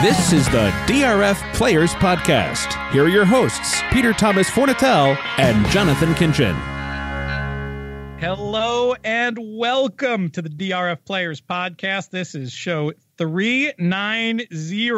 This is the DRF Players Podcast. Here are your hosts, Peter Thomas Fornatel and Jonathan Kinchin. Hello and welcome to the DRF Players Podcast. This is show 390,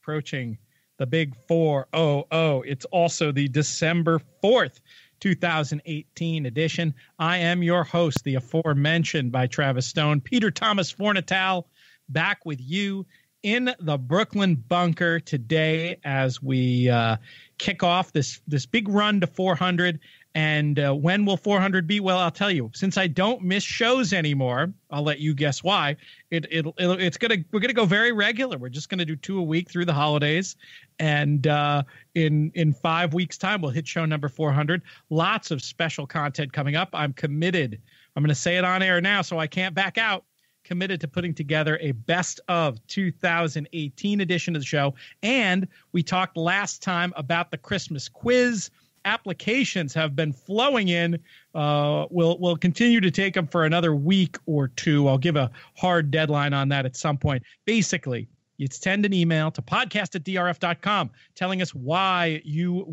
approaching the big 400. It's also the December 4th, 2018 edition. I am your host, the aforementioned by Travis Stone, Peter Thomas Fornatal, back with you in the Brooklyn bunker today as we kick off this big run to 400. And when will 400 be? Well, I'll tell you. Since I don't miss shows anymore, I'll let you guess why. We're gonna go very regular. We're just gonna do 2 a week through the holidays, and in 5 weeks' time, we'll hit show number 400. Lots of special content coming up. I'm committed. I'm gonna say it on air now, so I can't back out. Committed to putting together a best of 2018 edition of the show. And we talked last time about the Christmas quiz. Applications have been flowing in. We'll continue to take them for another week or two. I'll give a hard deadline on that at some point. Basically, you send an email to podcast@drf.com telling us why you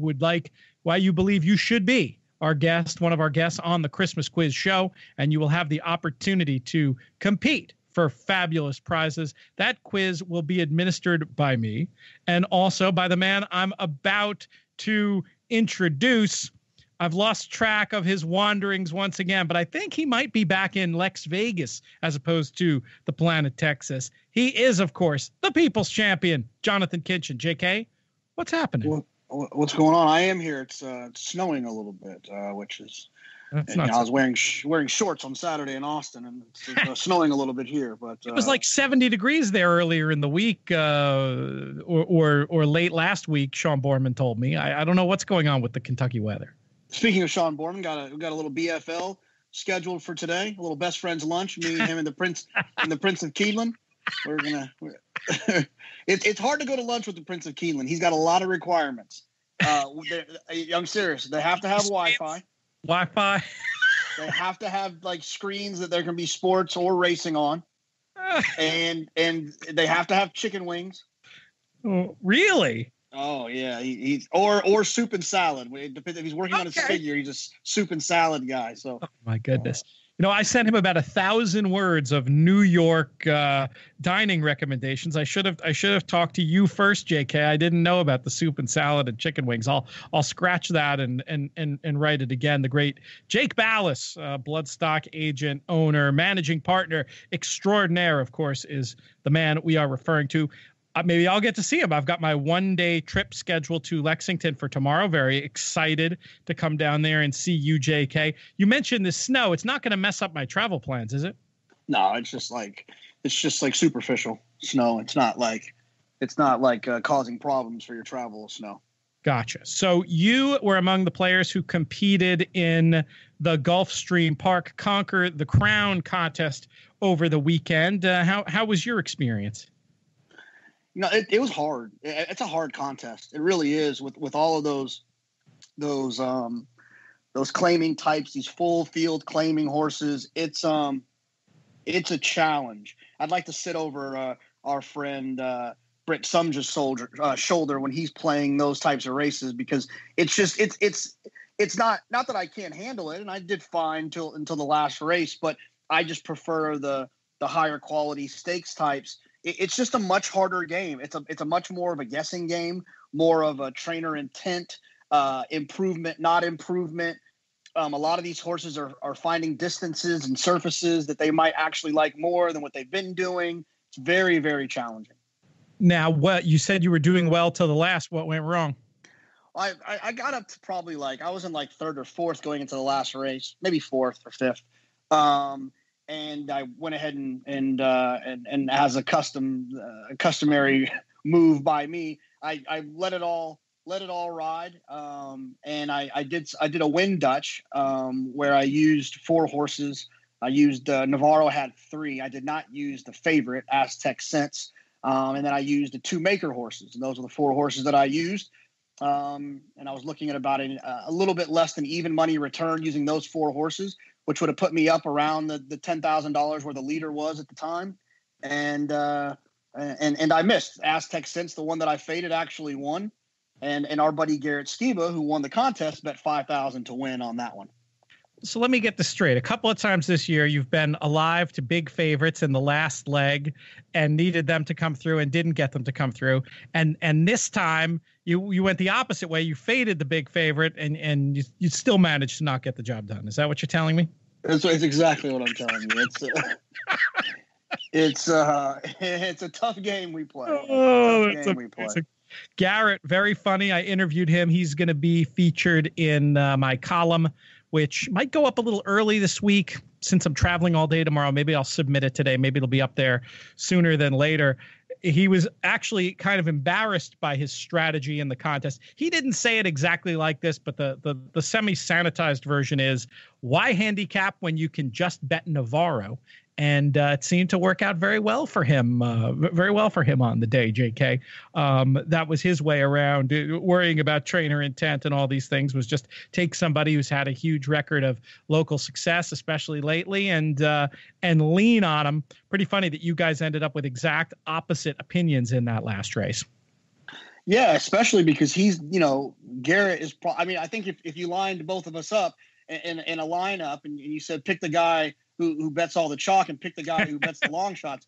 believe you should be our guest, one of our guests on the Christmas quiz show, and you will have the opportunity to compete for fabulous prizes. That quiz will be administered by me and also by the man I'm about to introduce. I've lost track of his wanderings once again, but I think he might be back in Lex Vegas as opposed to the planet Texas. He is, of course, the people's champion, Jonathan Kinchin. JK, what's happening? Well, what's going on? I am here. It's snowing a little bit, which is. I was wearing shorts on Saturday in Austin, and it's snowing a little bit here. But it was like 70 degrees there earlier in the week, or late last week. Sean Borman told me. I don't know what's going on with the Kentucky weather. Speaking of Sean Borman, we got a little BFL scheduled for today. A little best friends lunch. Me, him, and the Prince of Keelan. It's hard to go to lunch with the Prince of Keelan. He's got a lot of requirements. I'm serious. They have to have Wi-Fi. They have to have like screens that there can be sports or racing on, and they have to have chicken wings. Oh, really? Oh yeah, he's or soup and salad. It depends if he's working on his figure. He's a soup and salad guy. So oh, my goodness. I sent him about 1,000 words of New York dining recommendations. I should have talked to you first, JK. I didn't know about the soup and salad and chicken wings. I'll scratch that and write it again. The great Jake Ballas, Bloodstock agent, owner, managing partner extraordinaire, of course, is the man we are referring to. Maybe I'll get to see him. I've got my one-day trip scheduled to Lexington for tomorrow. Very excited to come down there and see you, JK. You mentioned the snow. It's not going to mess up my travel plans, is it? No, it's just like superficial snow. It's not like causing problems for your travel snow. Gotcha. So you were among the players who competed in the Gulfstream Park Conquer the Crown contest over the weekend. How was your experience? It was hard. It's a hard contest. It really is with all of those claiming types, these full field claiming horses. It's a challenge. I'd like to sit over our friend Britt Sumger's shoulder when he's playing those types of races, because it's not that I can't handle it, and I did fine until the last race, but I just prefer the higher quality stakes types. It's just a much harder game. It's a much more of a guessing game, more of a trainer intent, improvement, not improvement. A lot of these horses are finding distances and surfaces that they might actually like more than what they've been doing. It's very, very challenging. Now, what you said you were doing well till the last. What went wrong? I got up to probably I was in third or fourth going into the last race, maybe fourth or fifth. And I went ahead and as a customary move by me, I let it all ride. And I did a win Dutch where I used 4 horses. I used Navarro had 3. I did not use the favorite Aztec Sense. And then I used the 2 maker horses, and those are the 4 horses that I used. And I was looking at about a little bit less than even money return using those 4 horses, which would have put me up around the $10,000 where the leader was at the time. And and I missed. Aztec Sense, the one that I faded, actually won. And our buddy Garrett Skiba, who won the contest, bet 5,000 to win on that one. So let me get this straight. A couple of times this year, you've been alive to big favorites in the last leg and needed them to come through and didn't get them to come through. And this time you went the opposite way. You faded the big favorite and you still managed to not get the job done. Is that what you're telling me? It's exactly what I'm telling you. It's a tough game we play. Garrett, very funny. I interviewed him. He's going to be featured in my column, which might go up a little early this week since I'm traveling all day tomorrow. Maybe I'll submit it today. Maybe it'll be up there sooner than later. He was actually kind of embarrassed by his strategy in the contest. He didn't say it exactly like this, but the semi-sanitized version is, why handicap when you can just bet Navarro? And it seemed to work out very well for him on the day, JK. That was his way around worrying about trainer intent and all these things, was just take somebody who's had a huge record of local success, especially lately, and lean on him. Pretty funny that you guys ended up with exact opposite opinions in that last race. Yeah, especially because he's, Garrett is, I think if you lined both of us up in a lineup and you said pick the guy who bets all the chalk and pick the guy who bets the long shots.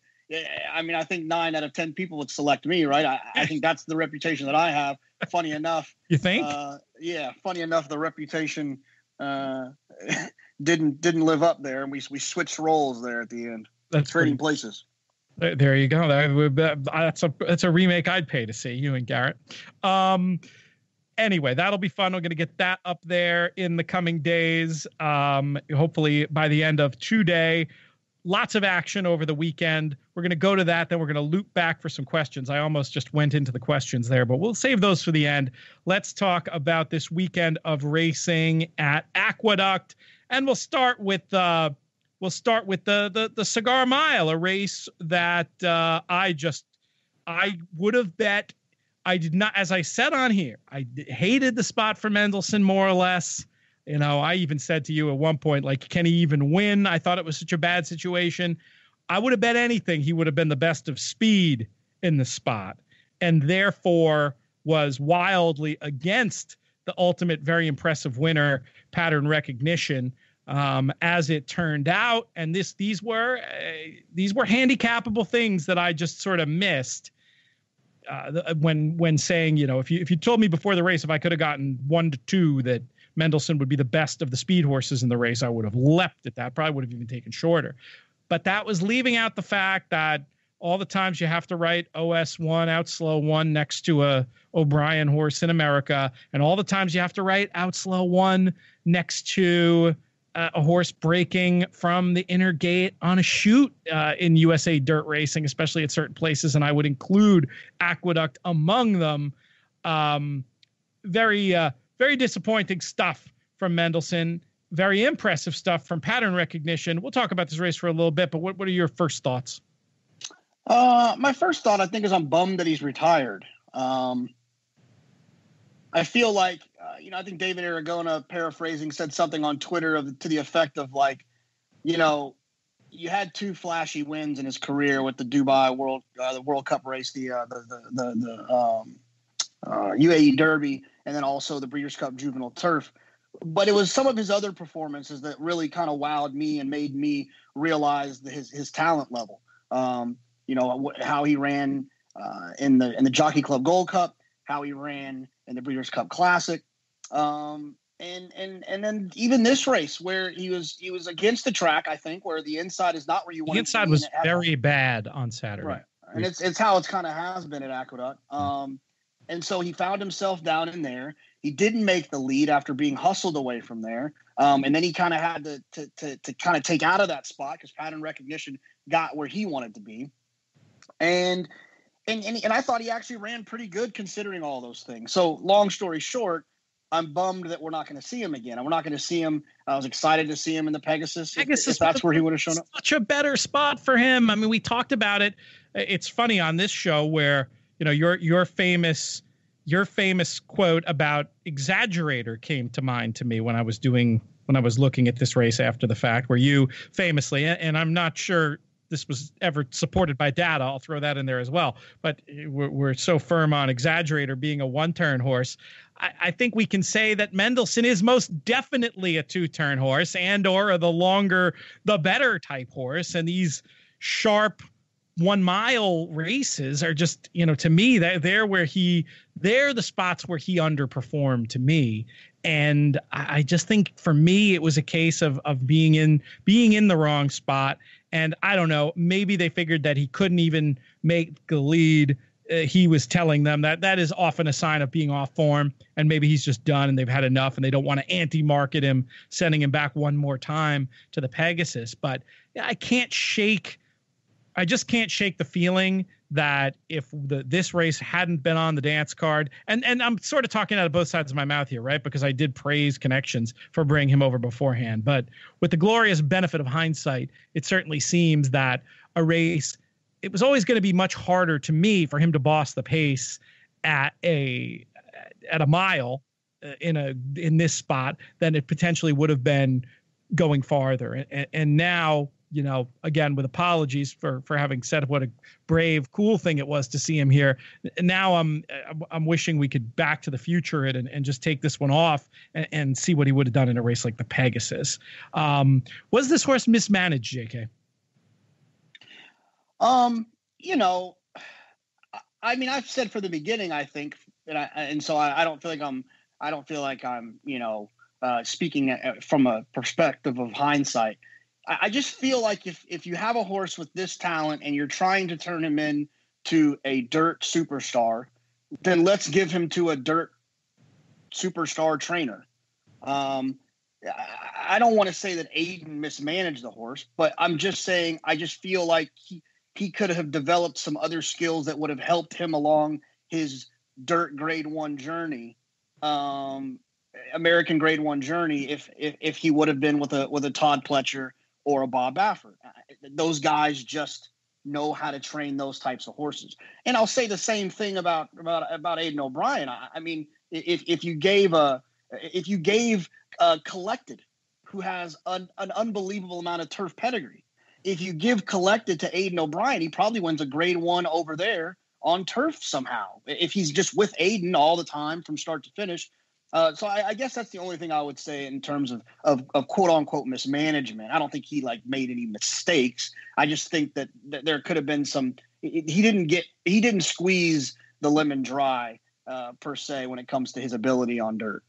I think 9 out of 10 people would select me, right? I think that's the reputation that I have. Funny enough. You think? Yeah, funny enough, the reputation didn't live up there, and we switched roles there at the end. That's trading places. There you go. That's a remake I'd pay to see, you and Garrett. Anyway, that'll be fun. We're going to get that up there in the coming days. Hopefully by the end of today. Lots of action over the weekend. We're going to go to that. Then we're going to loop back for some questions. I almost just went into the questions there, but we'll save those for the end. Let's talk about this weekend of racing at Aqueduct. And we'll start with the Cigar Mile, a race that I would have bet. I did not, as I said on here, I hated the spot for Mendelssohn more or less. I even said to you at one point, like, can he even win? I thought it was such a bad situation. I would have bet anything he would have been the best of speed in the spot, and therefore was wildly against the ultimate very impressive winner, Pattern Recognition, as it turned out. And these were handicapable things that I just sort of missed. When saying, if you told me before the race, if I could have gotten 1 to 2 that Mendelssohn would be the best of the speed horses in the race, I would have leapt at that. Probably would have even taken shorter. But that was leaving out the fact that all the times you have to write OS1, Outslow 1 next to a O'Brien horse in America, and all the times you have to write Outslow 1 next to a horse breaking from the inner gate on a chute in USA dirt racing, especially at certain places. And I would include Aqueduct among them. Very disappointing stuff from Mendelssohn. Very impressive stuff from Pattern Recognition. We'll talk about this race for a little bit, but what are your first thoughts? My first thought, I think, is I'm bummed that he's retired. I feel like, I think David Aragona, paraphrasing, said something on Twitter to the effect of like, you had 2 flashy wins in his career with the Dubai the World Cup race, the UAE Derby, and then also the Breeders' Cup Juvenile Turf. But it was some of his other performances that really kind of wowed me and made me realize his talent level. How he ran in the Jockey Club Gold Cup, how he ran in the Breeders' Cup Classic, and then even this race where he was against the track, I think, where the inside is not where you want. The inside was very bad on Saturday, right? And it's how it's kind of has been at Aqueduct. And so he found himself down in there. He didn't make the lead after being hustled away from there, and then he kind of had to kind of take out of that spot because Pattern Recognition got where he wanted to be, and I thought he actually ran pretty good considering all those things. So long story short, I'm bummed that we're not going to see him again. And we're not going to see him. I was excited to see him in the Pegasus. If that's where he would have shown up. Such a better spot for him. I mean, we talked about it. It's funny on this show where, your famous quote about Exaggerator came to mind to me when I was looking at this race after the fact, where you famously, and I'm not sure this was ever supported by data. I'll throw that in there as well. But we're so firm on Exaggerator being a one-turn horse. I think we can say that Mendelssohn is most definitely a two-turn horse and/or the longer, the better type horse. And these sharp 1 mile races are just, to me, they're the spots where he underperformed to me. And I just think for me, it was a case of being in the wrong spot. And I don't know, maybe they figured that he couldn't even make the lead. He was telling them that is often a sign of being off form, and maybe he's just done and they've had enough and they don't want to anti-market him, sending him back one more time to the Pegasus. But I just can't shake the feeling that if this race hadn't been on the dance card, and I'm sort of talking out of both sides of my mouth here, right? Because I did praise Connections for bringing him over beforehand. But with the glorious benefit of hindsight, it certainly seems that a race, it was always going to be much harder to me for him to boss the pace at a mile in this spot than it potentially would have been going farther. And now, again, with apologies for having said what a brave, cool thing it was to see him here. Now I'm wishing we could back to the future it and just take this one off and see what he would have done in a race like the Pegasus. Was this horse mismanaged, JK? I mean, I've said from the beginning, I think, so I don't feel like I'm speaking from a perspective of hindsight. I just feel like if you have a horse with this talent and you're trying to turn him into a dirt superstar, then let's give him to a dirt superstar trainer. I don't want to say that Aiden mismanaged the horse, but I'm just saying I just feel like he could have developed some other skills that would have helped him along his dirt grade 1 journey, American grade 1 journey, if he would have been with a Todd Pletcher or a Bob Baffert. Those guys just know how to train those types of horses. And I'll say the same thing about Aiden O'Brien. I mean, if you gave Collected, who has an unbelievable amount of turf pedigree, if you give Collected to Aiden O'Brien, he probably wins a grade 1 over there on turf somehow, if he's just with Aiden all the time from start to finish. So I guess that's the only thing I would say in terms of quote unquote mismanagement. I don't think he made any mistakes. I just think that there could have been some. He didn't squeeze the lemon dry per se when it comes to his ability on dirt.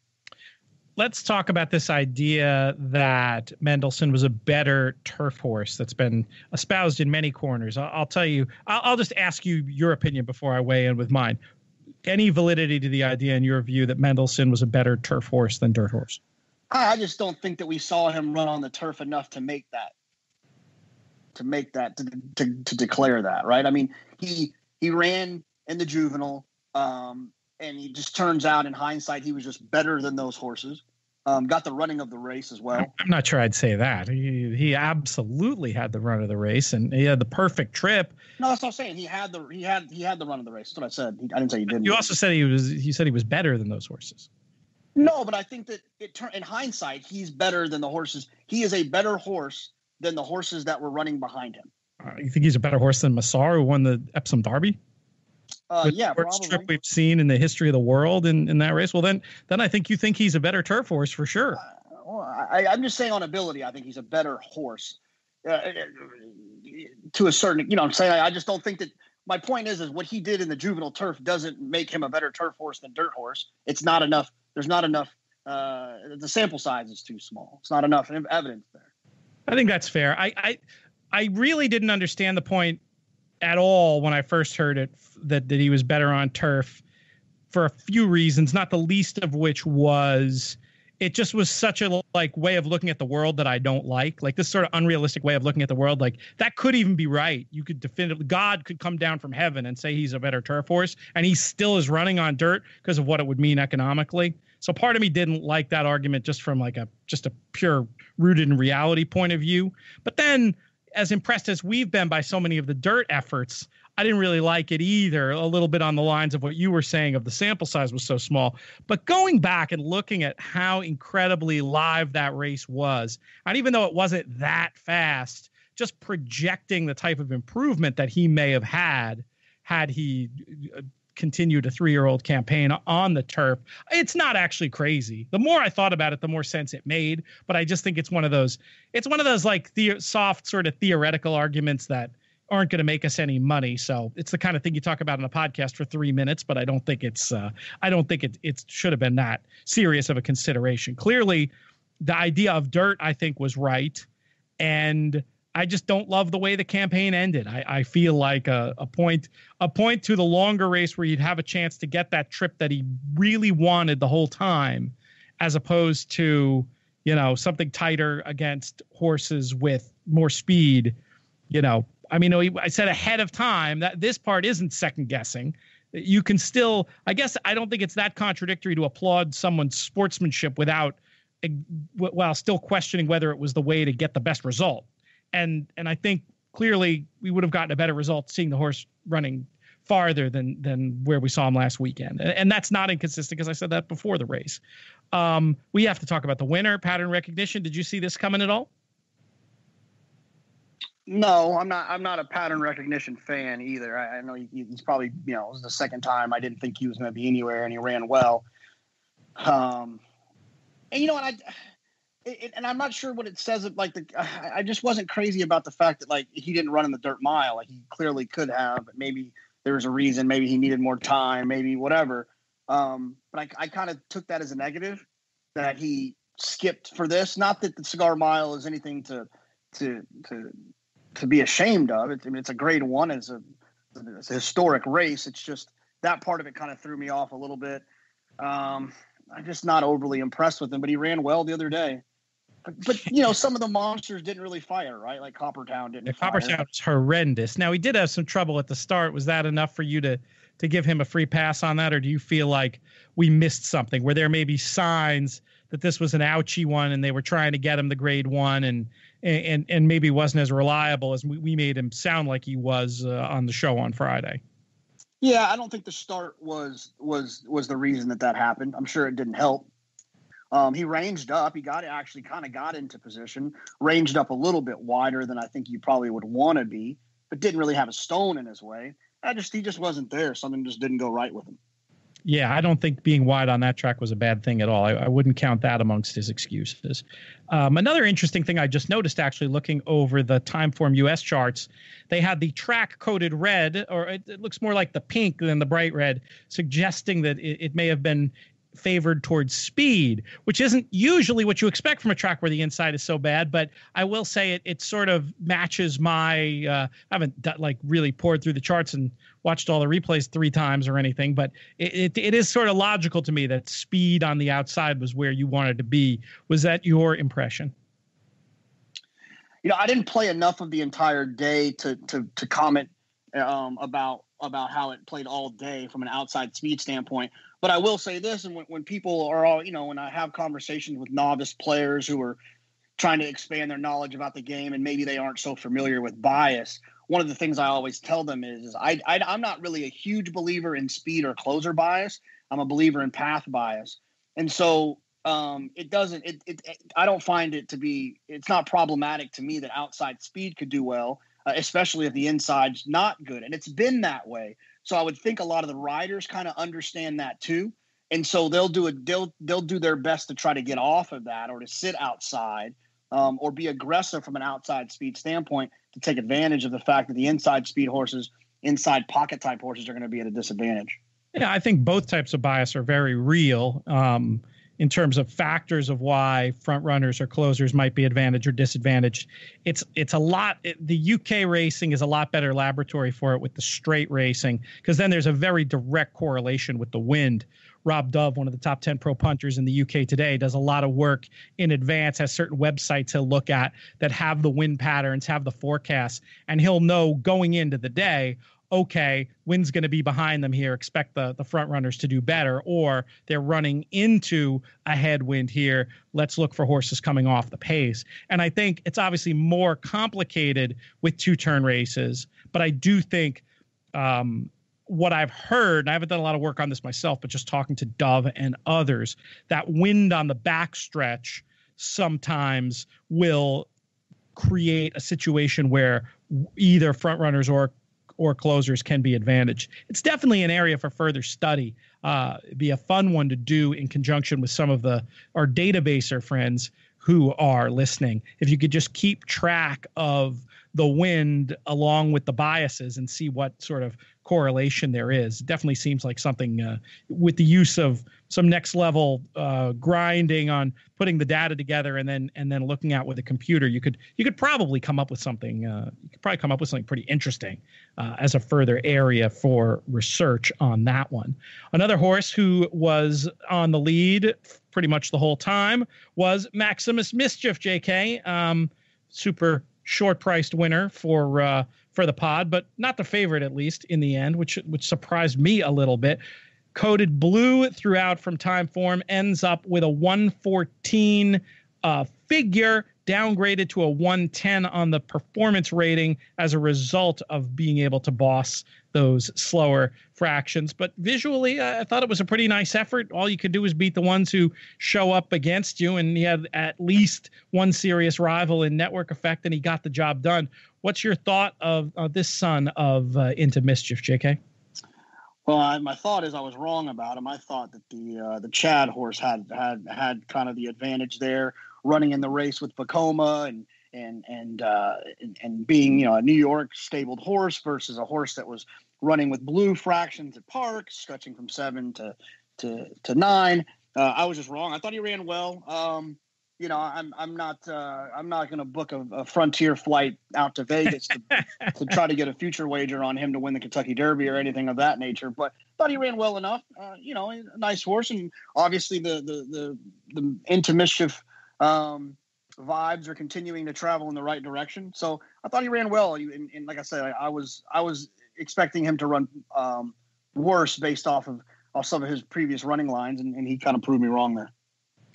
Let's talk about this idea that Mendelssohn was a better turf horse that's been espoused in many corners. I'll tell you. I'll just ask you your opinion before I weigh in with mine. Any validity to the idea in your view that Mendelssohn was a better turf horse than dirt horse? I just don't think that we saw him run on the turf enough to declare that, right? I mean, he ran in the juvenile, and he just turns out in hindsight he was just better than those horses. Got the running of the race as well. I'm not sure I'd say that. He absolutely had the run of the race, and he had the perfect trip. No, that's what I'm saying. He had the run of the race. That's what I said. I didn't say he didn't. You also said he said he was better than those horses. No, but I think that in hindsight, he's better than the horses. He is a better horse than the horses that were running behind him. You think he's a better horse than Massar, who won the Epsom Derby? Yeah, the worst trip we've seen in the history of the world in that race. Well, then I think you think he's a better turf horse for sure. I'm just saying on ability, I think he's a better horse to a certain. I'm saying I just don't think that. My point is what he did in the juvenile turf doesn't make him a better turf horse than dirt horse. It's not enough. There's not enough. The sample size is too small. It's not enough evidence there. I think that's fair. I really didn't understand the point at all when I first heard it, that he was better on turf for a few reasons, not the least of which was it just was such a way of looking at the world that I don't like this sort of unrealistic way of looking at the world. That could even be right. You could definitively, God could come down from heaven and say he's a better turf horse and he still is running on dirt because of what it would mean economically. So part of me didn't like that argument just from a pure rooted in reality point of view. But then, as impressed as we've been by so many of the dirt efforts, I didn't really like it either, a little bit on the lines of what you were saying of the sample size was so small. But going back and looking at how incredibly live that race was, and even though it wasn't that fast, just projecting the type of improvement that he may have had he continued a 3-year-old campaign on the turf. It's not actually crazy. The more I thought about it, the more sense it made. But I just think it's one of those like soft sort of theoretical arguments that aren't going to make us any money. So it's the kind of thing you talk about in a podcast for 3 minutes, but I don't think it should have been that serious of a consideration. Clearly the idea of dirt, I think, was right. And I just don't love the way the campaign ended. I feel like a point to the longer race where you'd have a chance to get that trip that he really wanted the whole time, as opposed to, something tighter against horses with more speed. I said ahead of time that this part isn't second guessing. You can still, I guess, I don't think it's that contradictory to applaud someone's sportsmanship while still questioning whether it was the way to get the best result. And I think clearly we would have gotten a better result seeing the horse running farther than where we saw him last weekend. And that's not inconsistent, because I said that before the race. We have to talk about the winner, pattern recognition. Did you see this coming at all? No, I'm not a pattern recognition fan either. I know he's probably, it was the second time I didn't think he was going to be anywhere, and he ran well. And and I'm not sure what it says. I just wasn't crazy about the fact that he didn't run in the dirt mile. He clearly could have, but maybe there was a reason. Maybe he needed more time, maybe whatever. But I kind of took that as a negative, that he skipped for this. Not that the Cigar Mile is anything to be ashamed of. It's a grade 1. It's a historic race. It's just that part of it kind of threw me off a little bit. I'm just not overly impressed with him, but he ran well the other day. But some of the monsters didn't really fire, right? Like Coppertown didn't fire. Coppertown was horrendous. Now, he did have some trouble at the start. Was that enough for you to give him a free pass on that? Or do you feel like we missed something? Were there maybe signs that this was an ouchy one and they were trying to get him the grade 1 and maybe wasn't as reliable as we made him sound like he was on the show on Friday? Yeah, I don't think the start was the reason that happened. I'm sure it didn't help. He ranged up. He got into position, ranged up a little bit wider than I think you probably would want to be, but didn't really have a stone in his way. He just wasn't there. Something just didn't go right with him. Yeah, I don't think being wide on that track was a bad thing at all. I wouldn't count that amongst his excuses. Another interesting thing I just noticed, actually, looking over the Timeform US charts, they had the track coded red, or it looks more like the pink than the bright red, suggesting that it may have been favored towards speed, which isn't usually what you expect from a track where the inside is so bad. But I will say it sort of matches my I haven't really poured through the charts and watched all the replays 3 times or anything, but it is sort of logical to me that speed on the outside was where you wanted to be. Was that your impression? I didn't play enough of the entire day to comment about how it played all day from an outside speed standpoint. But I will say this, and when people are all, when I have conversations with novice players who are trying to expand their knowledge about the game and maybe they aren't so familiar with bias, one of the things I always tell them is I'm not really a huge believer in speed or closer bias. I'm a believer in path bias. And so I don't find it to be, it's not problematic to me that outside speed could do well, especially if the inside's not good. And it's been that way. So I would think a lot of the riders kind of understand that too. And so they'll do their best to try to get off of that, or to sit outside, or be aggressive from an outside speed standpoint to take advantage of the fact that the inside speed horses, inside pocket type horses, are going to be at a disadvantage. Yeah, I think both types of bias are very real in terms of factors of why front runners or closers might be advantaged or disadvantaged. It's a lot. The UK racing is a lot better laboratory for it with the straight racing, because then there's a very direct correlation with the wind. Rob Dove, one of the top 10 pro punters in the UK today, does a lot of work in advance, has certain websites he'll look at that have the wind patterns, have the forecasts, and he'll know going into the day, okay, wind's going to be behind them here. Expect the front runners to do better, or they're running into a headwind here. Let's look for horses coming off the pace. And I think it's obviously more complicated with 2-turn races, but I do think what I've heard, and I haven't done a lot of work on this myself, but just talking to Dove and others, that wind on the backstretch sometimes will create a situation where either front runners or closers can be advantaged. It's definitely an area for further study. It'd be a fun one to do in conjunction with some of our databaser friends who are listening. If you could just keep track of the wind along with the biases and see what sort of correlation there is. It definitely seems like something with the use of some next level grinding on putting the data together and then looking at with a computer, you could probably come up with something. Pretty interesting as a further area for research on that one. Another horse who was on the lead pretty much the whole time was Maximus Mischief, JK. Super short-priced winner for the pod, but not the favorite, at least in the end, which surprised me a little bit. Coated blue throughout from time form, ends up with a 114 figure, downgraded to a 110 on the performance rating as a result of being able to boss those slower fractions. But visually, I thought it was a pretty nice effort. All you could do is beat the ones who show up against you, and he had at least one serious rival in Network Effect, and he got the job done. What's your thought of this son of Into Mischief, JK? Well, my thought is I was wrong about him. I thought that the Chad horse had kind of the advantage there, running in the race with Vacoma and being a New York stabled horse versus a horse that was running with blue fractions at Park, stretching from 7 to 9. I was just wrong. I thought he ran well. I'm not going to book a Frontier flight out to Vegas to try to get a future wager on him to win the Kentucky Derby or anything of that nature. But thought he ran well enough. A nice horse, and obviously the Into Mischief vibes are continuing to travel in the right direction. So I thought he ran well. And like I said, I was expecting him to run worse based off of some of his previous running lines, and he kind of proved me wrong there.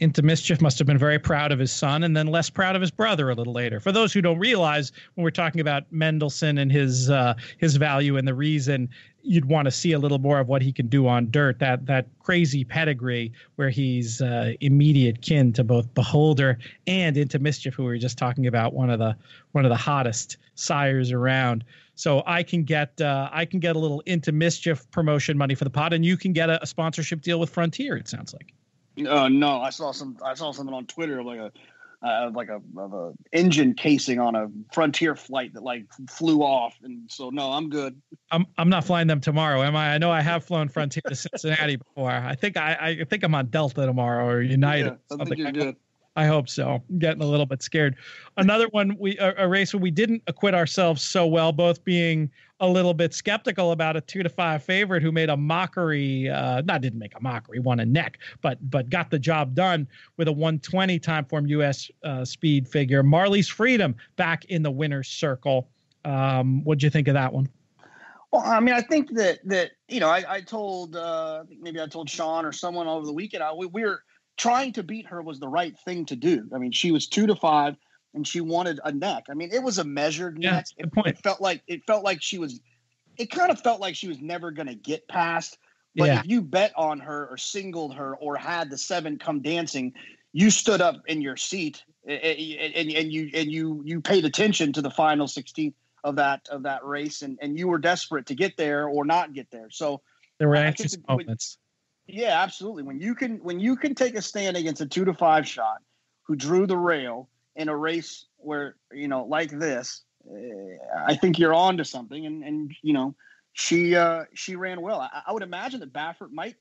Into Mischief must have been very proud of his son and then less proud of his brother a little later. For those who don't realize, when we're talking about Mendelssohn and his value and the reason you'd want to see a little more of what he can do on dirt, that crazy pedigree where he's immediate kin to both Beholder and Into Mischief, who we were just talking about, one of the hottest sires around. So I can get a little Into Mischief promotion money for the pod, and you can get a sponsorship deal with Frontier, it sounds like. No, I saw something on Twitter of a engine casing on a Frontier flight that flew off, and so no, I'm good. I'm not flying them tomorrow, am I? I know I have flown Frontier to Cincinnati before. I think I'm on Delta tomorrow or United. Yeah, I think you're good. I hope so. I'm getting a little bit scared. Another one, a race where we didn't acquit ourselves so well, both being a little bit skeptical about a 2-5 favorite who made a mockery. Didn't make a mockery, won a neck, but got the job done with a 120 time form U.S. Speed figure. Marley's Freedom back in the winner's circle. What'd you think of that one? Well, I mean, I think that I told maybe I told Sean or someone over the weekend. We're trying to beat her was the right thing to do. I mean, she was 2-5 and she wanted a neck. I mean, it was a measured neck. It felt like she was never going to get past. But if you bet on her or singled her or had the 7 come dancing, you stood up in your seat and you paid attention to the final 16 of that race, and you were desperate to get there or not get there. So there were anxious moments. Yeah, absolutely. When you can take a stand against a 2-5 shot who drew the rail in a race where, like this, I think you're on to something. And she ran well. I would imagine that Baffert might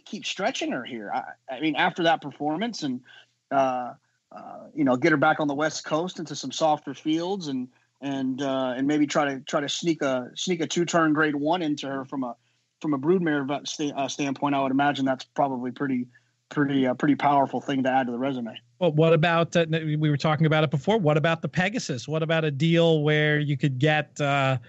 keep stretching her here. I mean, after that performance and, get her back on the West Coast into some softer fields and maybe try to sneak a 2-turn grade 1 into her from a broodmare standpoint. I would imagine that's probably pretty powerful thing to add to the resume. Well, what about we were talking about it before? What about the Pegasus? What about a deal where you could get a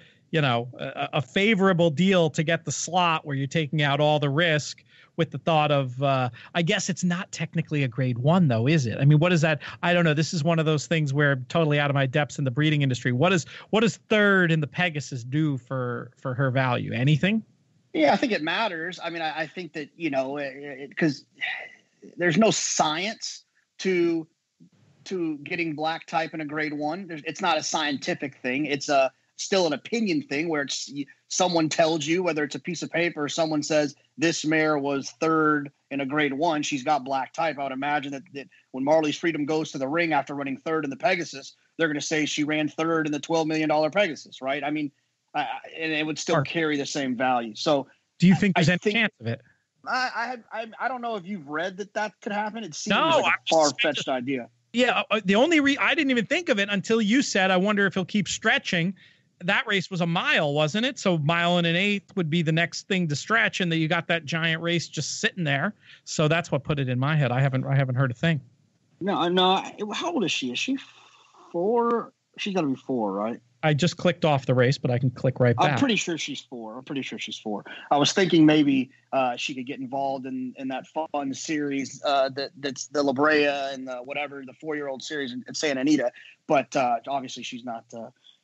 favorable deal to get the slot where you're taking out all the risk with the thought of I guess it's not technically a grade 1 though, is it? I mean, what is that? I don't know. This is one of those things where I'm totally out of my depths in the breeding industry. What does third in the Pegasus do for her value? Anything? Yeah, I think it matters. I mean, I think that, because there's no science to to getting black type in a grade 1. It's not a scientific thing. It's still an opinion thing where someone tells you, whether it's a piece of paper or someone says this mare was 3rd in a grade 1, she's got black type. I would imagine that when Marley's Freedom goes to the ring after running 3rd in the Pegasus, they're going to say she ran 3rd in the $12 million Pegasus, right? I mean, and it would still carry the same value. So do you think there's any chance of it? I don't know if you've read that could happen. It seems like a far-fetched idea. Yeah, the only I didn't even think of it until you said, I wonder if he'll keep stretching. That race was a mile, wasn't it? So 1 1/8 would be the next thing to stretch, and then you got that giant race just sitting there. So that's what put it in my head. I haven't heard a thing. No. How old is she? Is she 4? She's got to be 4, right? I just clicked off the race, but I can click right back. I'm pretty sure she's 4. I was thinking maybe she could get involved in that fun series that's the La Brea and the 4-year-old series in Santa Anita. But obviously she's not.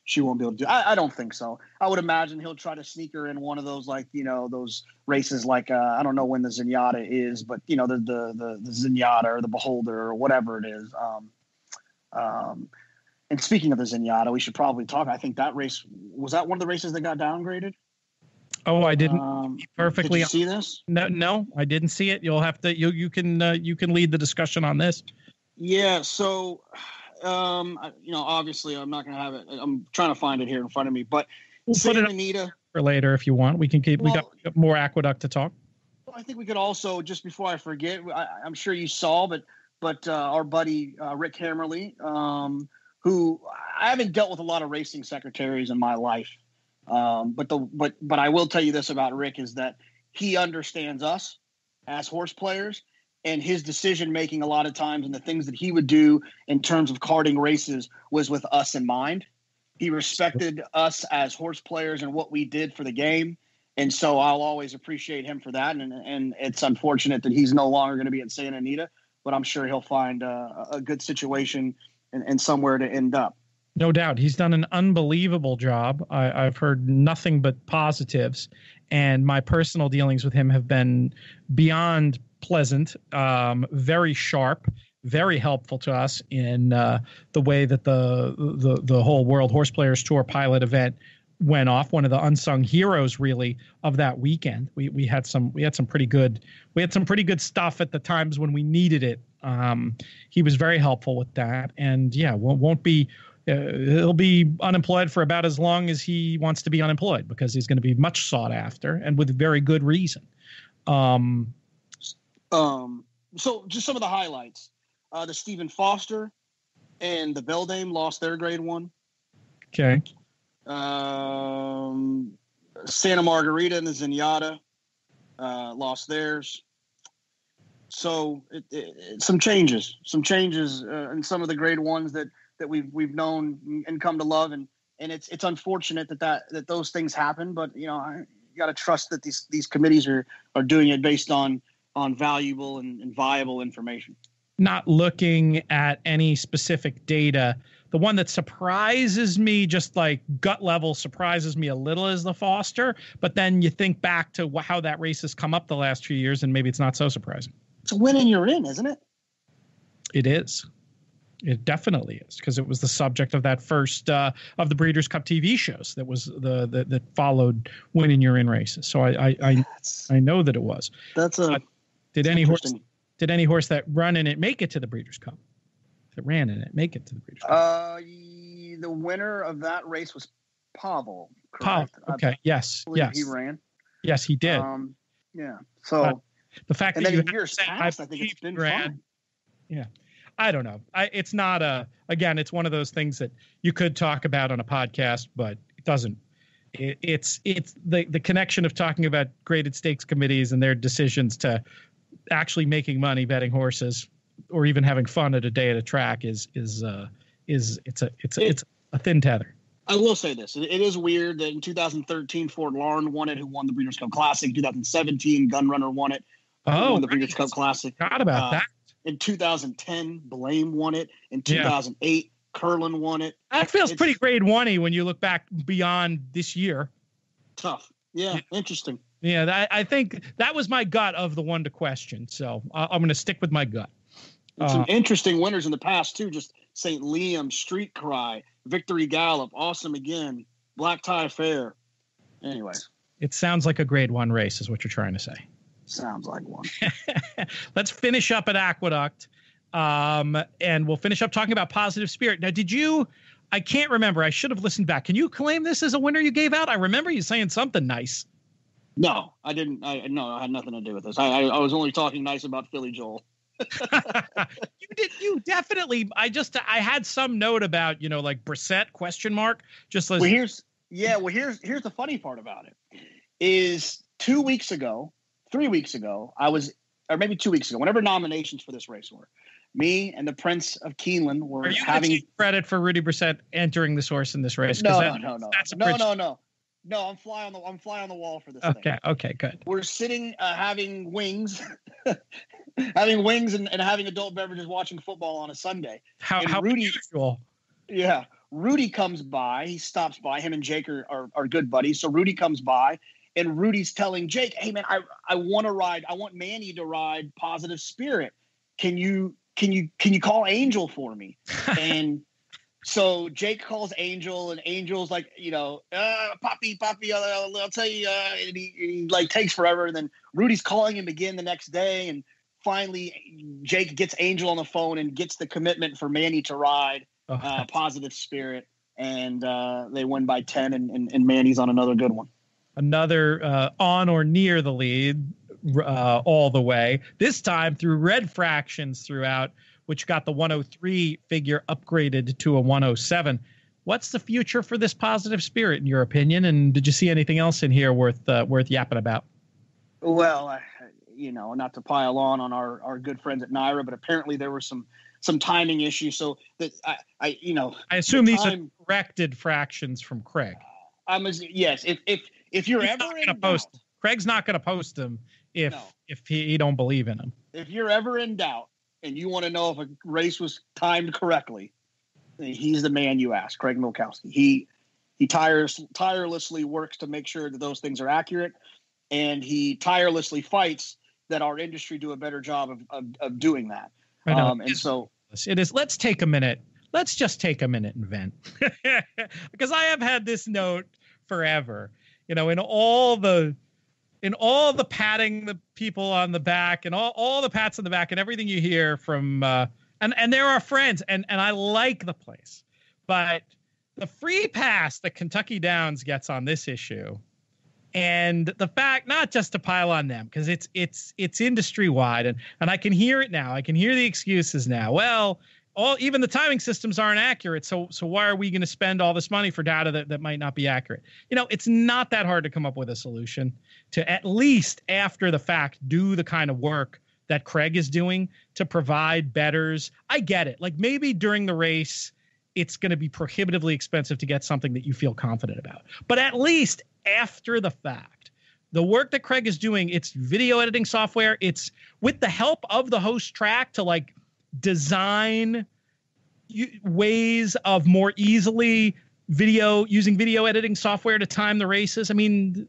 She won't be able to do. I don't think so. I would imagine he'll try to sneak her in one of those, like, those races, like I don't know when the Zenyatta is, but the Zenyatta or the Beholder or whatever it is. And speaking of the Zenyatta, we should probably talk. I think that race was that one of the races that got downgraded. Oh, I didn't perfectly. Did you see this? No, I didn't see it. You'll have to. You can lead the discussion on this. Yeah. So. Obviously I'm not going to have it. I'm trying to find it here in front of me, but we'll Santa Anita for later if you want. We can keep. We got more Aqueduct to talk. I think we could also, just before I forget, I'm sure you saw, but our buddy Rick Hammerly, who I haven't dealt with a lot of racing secretaries in my life, but I will tell you this about Rick is that he understands us as horse players. And his decision-making a lot of times and the things that he would do in terms of karting races was with us in mind. He respected us as horse players and what we did for the game. And so I'll always appreciate him for that. And it's unfortunate that he's no longer going to be at Santa Anita, but I'm sure he'll find a good situation and somewhere to end up. No doubt. He's done an unbelievable job. I've heard nothing but positives. And my personal dealings with him have been beyond pleasant, very sharp, very helpful to us in the way that the whole World Horse Players Tour pilot event went off. One of the unsung heroes, really, of that weekend. We had some pretty good stuff at the times when we needed it. He was very helpful with that, and yeah, won't be. He'll be unemployed for about as long as he wants to be unemployed because he's going to be much sought after and with very good reason. So just some of the highlights. The Stephen Foster and the Beldame lost their grade 1. Okay. Santa Margarita and the Zenyatta lost theirs. So some changes in some of the grade 1s that we've known and come to love, and it's unfortunate that those things happen, but you got to trust that these committees are doing it based on valuable and viable information. Not looking at any specific data. The one that surprises me, just like gut level surprises me a little, is the Foster. But then you think back to how that race has come up the last few years, and maybe it's not so surprising. It's a win and you're in, isn't it? It is. It definitely is, because it was the subject of that first of the Breeders' Cup TV shows that was that followed win and you're in races. So I know that it was. Did any horse that run in it make it to the Breeders' Cup? That ran in it make it to the Breeders' Cup? The winner of that race was Pavel. Correct? Pavel. Okay. Yes. He ran. Yes, he did. Yeah. So the fact and that then you years past, I think it's been fun. Yeah. I don't know. It's not it's one of those things that you could talk about on a podcast, but it doesn't. It's the connection of talking about graded stakes committees and their decisions to actually making money betting horses or even having fun at a day at a track is a thin tether. I will say this. It is weird that in 2013, Fort Larn won it, who won the Breeders' Cup Classic. In 2017, Gunrunner won it. Won the Breeders' Cup Classic. Forgot about that. In 2010, Blame won it. In 2008, Curlin won it. That feels pretty grade 1-y when you look back beyond this year. Tough. Yeah. Interesting. Yeah, I think that was my gut of the one to question. So I'm going to stick with my gut. And some interesting winners in the past too. Just St. Liam, Street Cry, Victory Gallop, Awesome Again, Black Tie Fair. Anyways, it sounds like a Grade 1 race, is what you're trying to say. Sounds like one. Let's finish up at Aqueduct, and we'll finish up talking about Positive Spirit. Now, I can't remember. I should have listened back. Can you claim this as a winner you gave out? I remember you saying something nice. No, I didn't. No, I had nothing to do with this. I was only talking nice about Philly Joel. You definitely. I had some note about, like Brissett ? Just as, well, here's the funny part about it is 3 weeks ago, or maybe 2 weeks ago, whenever nominations for this race were, me and the Prince of Keeneland were Are you having take credit for Rudy Brissett entering this horse in this race. No. I'm fly on the wall for this thing. Okay, good. We're sitting having wings, having wings and having adult beverages, watching football on a Sunday. How Rudy, unusual. Yeah, Rudy comes by. He stops by. Him and Jake are good buddies. So Rudy comes by, and Rudy's telling Jake, "Hey man, I want to ride. I want Manny to ride Positive Spirit. Can you call Angel for me?" And so Jake calls Angel, and Angel's like, Poppy, I'll tell you. And he like takes forever. And then Rudy's calling him again the next day. And finally, Jake gets Angel on the phone and gets the commitment for Manny to ride Positive Spirit. And they win by 10, and Manny's on another good one. Another on or near the lead all the way. This time through red fractions throughout, which got the 103 figure upgraded to a 107. What's the future for this Positive Spirit, in your opinion? And did you see anything else in here worth yapping about? Well, not to pile on our good friends at NYRA, but apparently there were some timing issues. So that I assume these are corrected fractions from Craig. Yes. If you're He's ever not gonna post, Craig's not going to post them if he don't believe in him. If you're ever in doubt and you want to know if a race was timed correctly, he's the man you ask, Craig Milkowski. He tirelessly works to make sure that those things are accurate, and he tirelessly fights that our industry do a better job of doing that. I know. It is. Let's take a minute. Let's just take a minute and vent, because I have had this note forever. In all the patting the people on the back and all the pats on the back and everything you hear from and there are friends and I like the place, but the free pass that Kentucky Downs gets on this issue, and the fact, not just to pile on them, because it's industry wide, and I can hear it now. I can hear the excuses now. Well, even the timing systems aren't accurate. So why are we going to spend all this money for data that might not be accurate? It's not that hard to come up with a solution to, at least after the fact, do the kind of work that Craig is doing to provide bettors. I get it. Like, maybe during the race, it's going to be prohibitively expensive to get something that you feel confident about. But at least after the fact, the work that Craig is doing, it's video editing software. It's with the help of the host track to design ways of more easily using video editing software to time the races. I mean,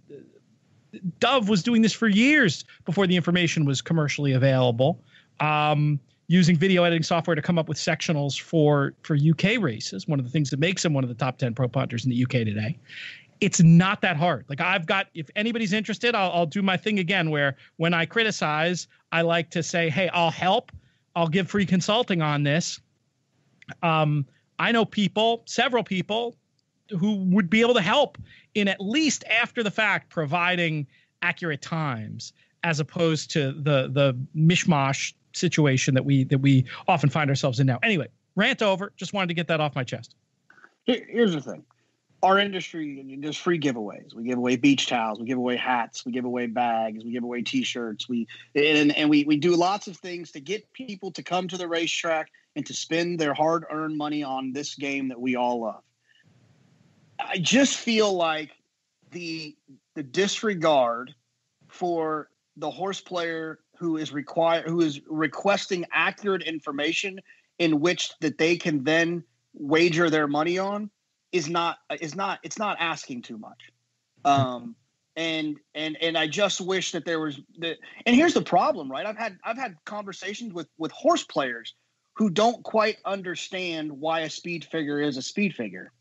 Dove was doing this for years before the information was commercially available, using video editing software to come up with sectionals for UK races. One of the things that makes him one of the top 10 pro punters in the UK today. It's not that hard. If anybody's interested, I'll do my thing again, where when I criticize, I like to say, hey, I'll help. I'll give free consulting on this. I know several people who would be able to help in, at least after the fact, providing accurate times, as opposed to the mishmash situation that we often find ourselves in now. Anyway, rant over. Just wanted to get that off my chest. Here's the thing. Our industry, there's free giveaways. We give away beach towels. We give away hats. We give away bags. We give away T-shirts. We do lots of things to get people to come to the racetrack and to spend their hard-earned money on this game that we all love. I just feel like the disregard for the horse player who is requesting accurate information in which that they can then wager their money on it's not asking too much. And I just wish that there was and here's the problem, right? I've had conversations with horse players who don't quite understand why a speed figure is a speed figure.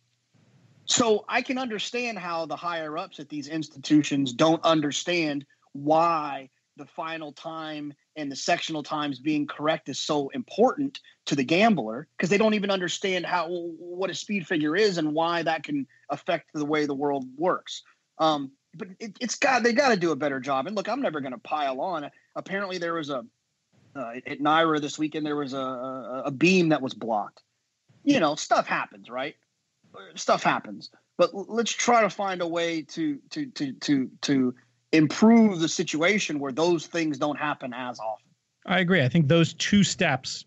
So I can understand how the higher ups at these institutions don't understand why the final time and the sectional times being correct is so important to the gambler, because they don't even understand what a speed figure is and why that can affect the way the world works. But they got to do a better job. And look, I'm never going to pile on. Apparently there was at NYRA this weekend, there was a beam that was blocked. Stuff happens, right? Stuff happens, but let's try to find a way to improve the situation where those things don't happen as often. I agree. I think those two steps,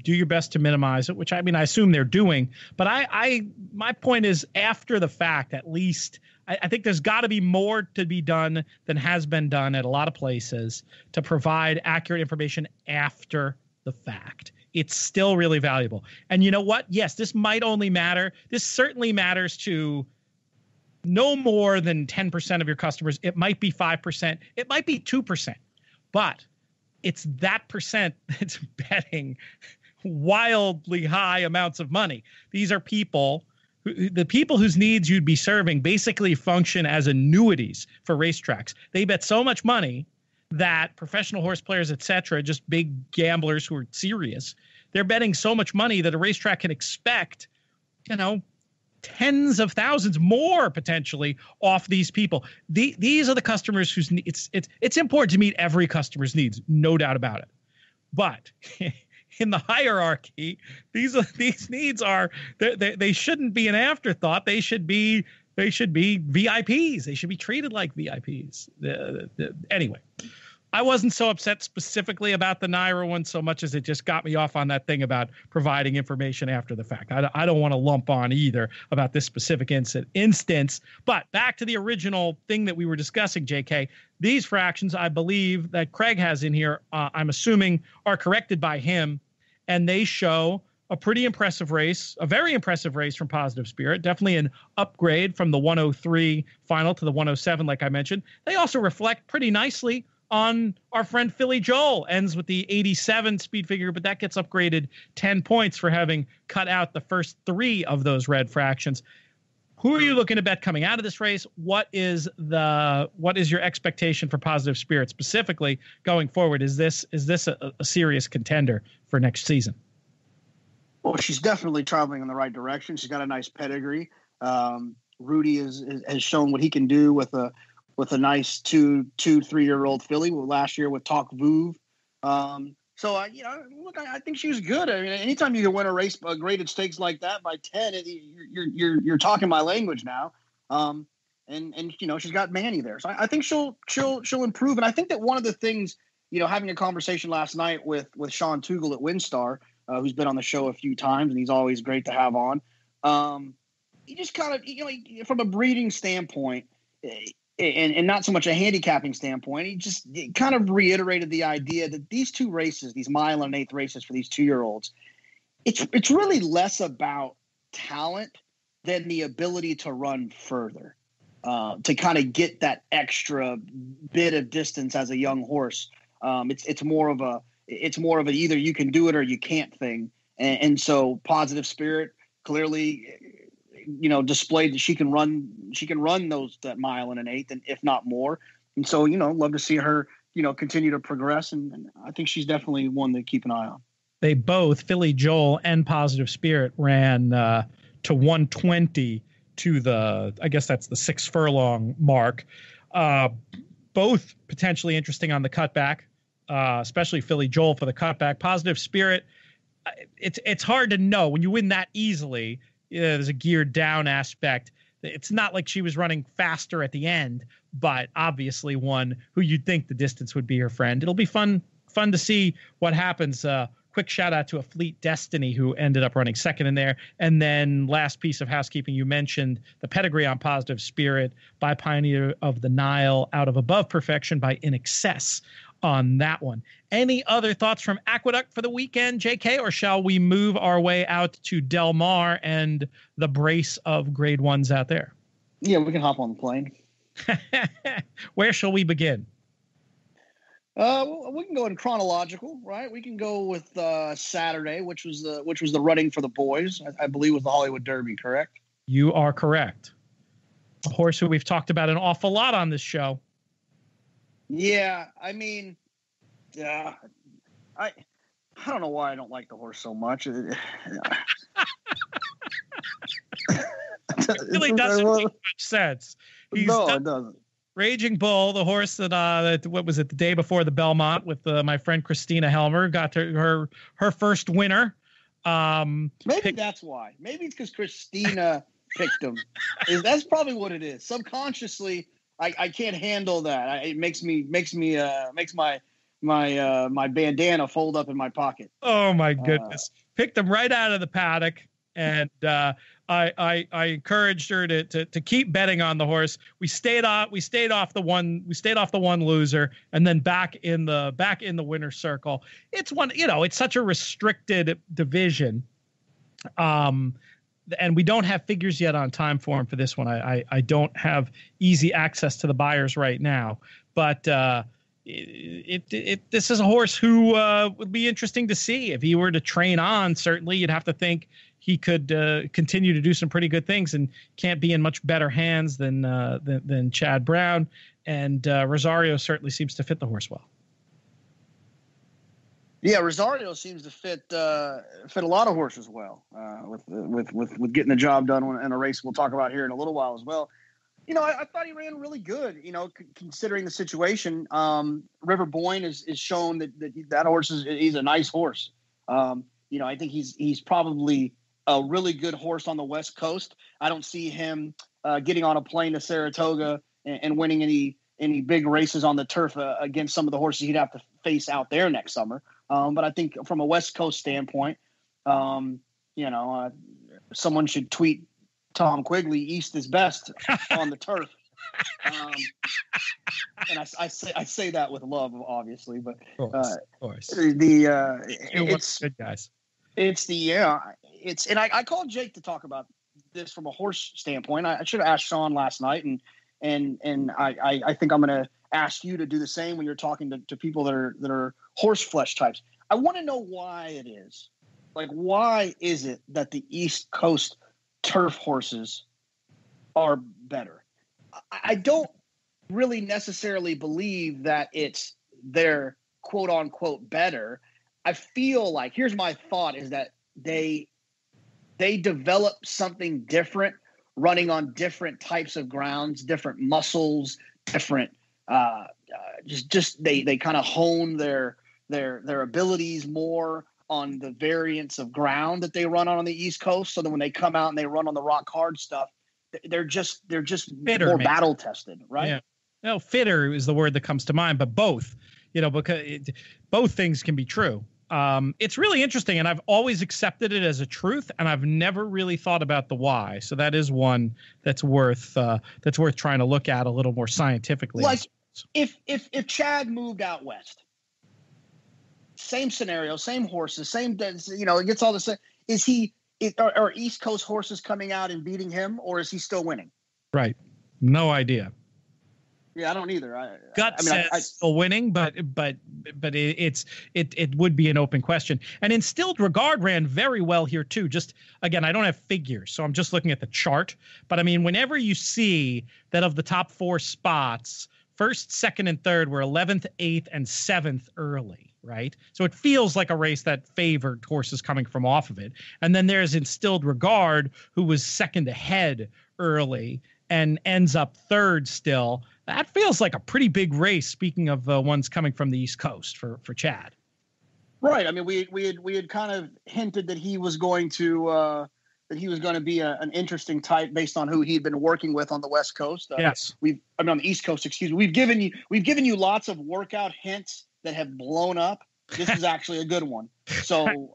do your best to minimize it, which I assume they're doing. But my point is, after the fact, at least, I think there's got to be more to be done than has been done at a lot of places to provide accurate information after the fact. It's still really valuable. And you know what? Yes, this might only matter. This certainly matters to no more than 10% of your customers. It might be 5%. It might be 2%. But it's that percent that's betting wildly high amounts of money. These are the people whose needs you'd be serving basically function as annuities for racetracks. They bet so much money that professional horse players, et cetera, just big gamblers who are serious, they're betting so much money that a racetrack can expect, tens of thousands more potentially off these people. These are the customers whose it's important to meet every customer's needs, no doubt about it. But in the hierarchy, these needs are they shouldn't be an afterthought. They should be VIPs. They should be treated like VIPs. Anyway, I wasn't so upset specifically about the NYRA one so much as it just got me off on that thing about providing information after the fact. I don't want to lump on either about this specific instance. But back to the original thing that we were discussing, JK, these fractions, I believe that Craig has in here, I'm assuming are corrected by him, and they show a pretty impressive race, a very impressive race from Positive Spirit, definitely an upgrade from the 103 final to the 107, like I mentioned. They also reflect pretty nicely on our friend Philly Joel, ends with the 87 speed figure, but that gets upgraded 10 points for having cut out the first 3 of those red fractions. Who are you looking to bet coming out of this race? What is your expectation for Positive Spirit specifically going forward? Is this a serious contender for next season? Well, she's definitely traveling in the right direction. She's got a nice pedigree. Rudy has shown what he can do with a nice 3-year-old filly last year with Talk Vuv. Look, I think she was good. I mean, anytime you can win a race, a graded stakes like that by 10, you're talking my language now. And she's got Manny there, so I think she'll improve. And I think that one of the things, having a conversation last night with Sean Tugel at Windstar, who's been on the show a few times, and he's always great to have on. He just kind of, from a breeding standpoint, and not so much a handicapping standpoint, he kind of reiterated the idea that these 2 races, these mile and 1/8 races for these 2-year-olds, it's really less about talent than the ability to run further, to kind of get that extra bit of distance as a young horse. It's more of an either you can do it or you can't thing. And so Positive Spirit clearly, displayed that she can run that mile and 1/8, and if not more. And so, love to see her, continue to progress. And I think she's definitely one to keep an eye on. They both, Philly Joel and Positive Spirit, ran to 120 to I guess that's the 6 furlong mark. Both potentially interesting on the cutback, especially Philly Joel for the cutback. Positive Spirit, it's hard to know when you win that easily. There's a geared down aspect. It's not like she was running faster at the end, but obviously one who you'd think the distance would be her friend. It'll be fun to see what happens. Quick shout out to a Fleet Destiny who ended up running second in there. And then last piece of housekeeping, you mentioned the pedigree on Positive Spirit by Pioneer of the Nile, out of Above Perfection by In Excess on that one. Any other thoughts from Aqueduct for the weekend, JK, or shall we move our way out to Del Mar and the brace of grade 1s out there? Yeah, we can hop on the plane. Where shall we begin? We can go in chronological, right? We can go with Saturday, which was the running for the boys. I believe was the Hollywood Derby, correct? You are correct. A horse who we've talked about an awful lot on this show. Yeah, I mean, I don't know why I don't like the horse so much. It really doesn't make much sense. It doesn't. Raging Bull, the horse that what was it, the day before the Belmont with my friend Christina Helmer, got her first winner. Maybe that's why. Maybe it's because Christina picked him. That's probably what it is. Subconsciously, I can't handle that. It makes my bandana fold up in my pocket. Oh my goodness! Picked him right out of the paddock, and I encouraged her to keep betting on the horse. We stayed off the one loser, and then back in the winner's circle. It's it's such a restricted division. And we don't have figures yet on time form for this one. I don't have easy access to the buyers right now, but this is a horse who would be interesting to see. If he were to train on, certainly you'd have to think he could continue to do some pretty good things, and can't be in much better hands than Chad Brown. And Rosario certainly seems to fit the horse well. Yeah, Rosario seems to fit a lot of horses well with getting the job done in a race we'll talk about here in a little while as well. I thought he ran really good. Considering the situation, River Boyne is shown that horse he's a nice horse. I think he's probably a really good horse on the West Coast. I don't see him getting on a plane to Saratoga and winning any big races on the turf against some of the horses he'd have to face out there next summer. But I think from a West Coast standpoint, someone should tweet Tom Quigley, East is best on the turf. And I say that with love, obviously, but of course. It's good guys. And I called Jake to talk about this from a horse standpoint. I should have asked Sean last night, and I think I'm going to ask you to do the same when you're talking to people that are horse flesh types. I want to know why it is. Like, why is it that the East Coast turf horses are better? I don't really necessarily believe that it's their quote unquote better. I feel like, here's my thought, is that they develop something different running on different types of grounds, different muscles, different they kind of hone their abilities more on the variants of ground that they run on the East Coast. So that when they come out and they run on the rock hard stuff, they're just fitter, more battle tested, right? Yeah. No, fitter is the word that comes to mind, but both, because both things can be true. It's really interesting, and I've always accepted it as a truth, and I've never really thought about the why. So that is one that's worth trying to look at a little more scientifically. Like if Chad moved out west, same scenario, same horses, it gets all the same. Are East Coast horses coming out and beating him, or is he still winning? Right. No idea. Yeah, I don't either. Gut says still winning, but it would be an open question. And Instilled Regard ran very well here too. Just again, I don't have figures, so I'm just looking at the chart. But I mean, whenever you see that of the top 4 spots, first, second, and third were 11th, 8th, and 7th early, right? So it feels like a race that favored horses coming from off of it. And then there's Instilled Regard, who was second ahead early and ends up third still. That feels like a pretty big race, speaking of ones coming from the East Coast for Chad. Right. I mean, we had kind of hinted that he was going to be an interesting type based on who he'd been working with on the West Coast. Yes. On the East Coast, excuse me. We've given you lots of workout hints that have blown up. This is actually a good one. So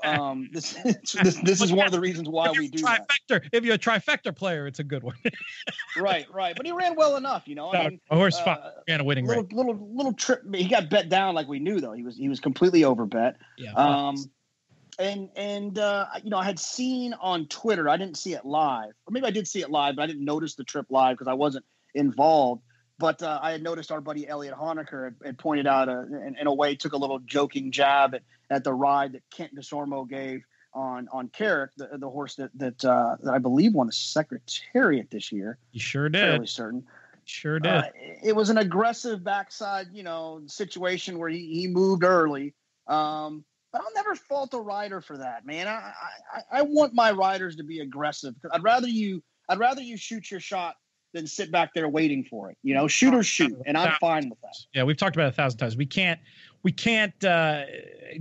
this is one of the reasons why we do that. If you're a trifecta player, it's a good one. Right. But he ran well enough, A horse ran a winning race. Little trip. He got bet down like we knew, though. He was completely overbet. Yeah. I had seen on Twitter, I didn't see it live, or maybe I did see it live, but I didn't notice the trip live because I wasn't involved. But I had noticed our buddy Elliot Honecker had pointed out, in a way, took a little joking jab at the ride that Kent DeSormo gave on Carrick, the horse that I believe won the Secretariat this year. He sure did. Fairly certain. Sure did. It was an aggressive backside, situation where he moved early. But I'll never fault a rider for that, man. I want my riders to be aggressive. I'd rather you shoot your shot than sit back there waiting for it. Shoot or shoot, and I'm fine with that. Yeah, we've talked about it 1,000 times. We can't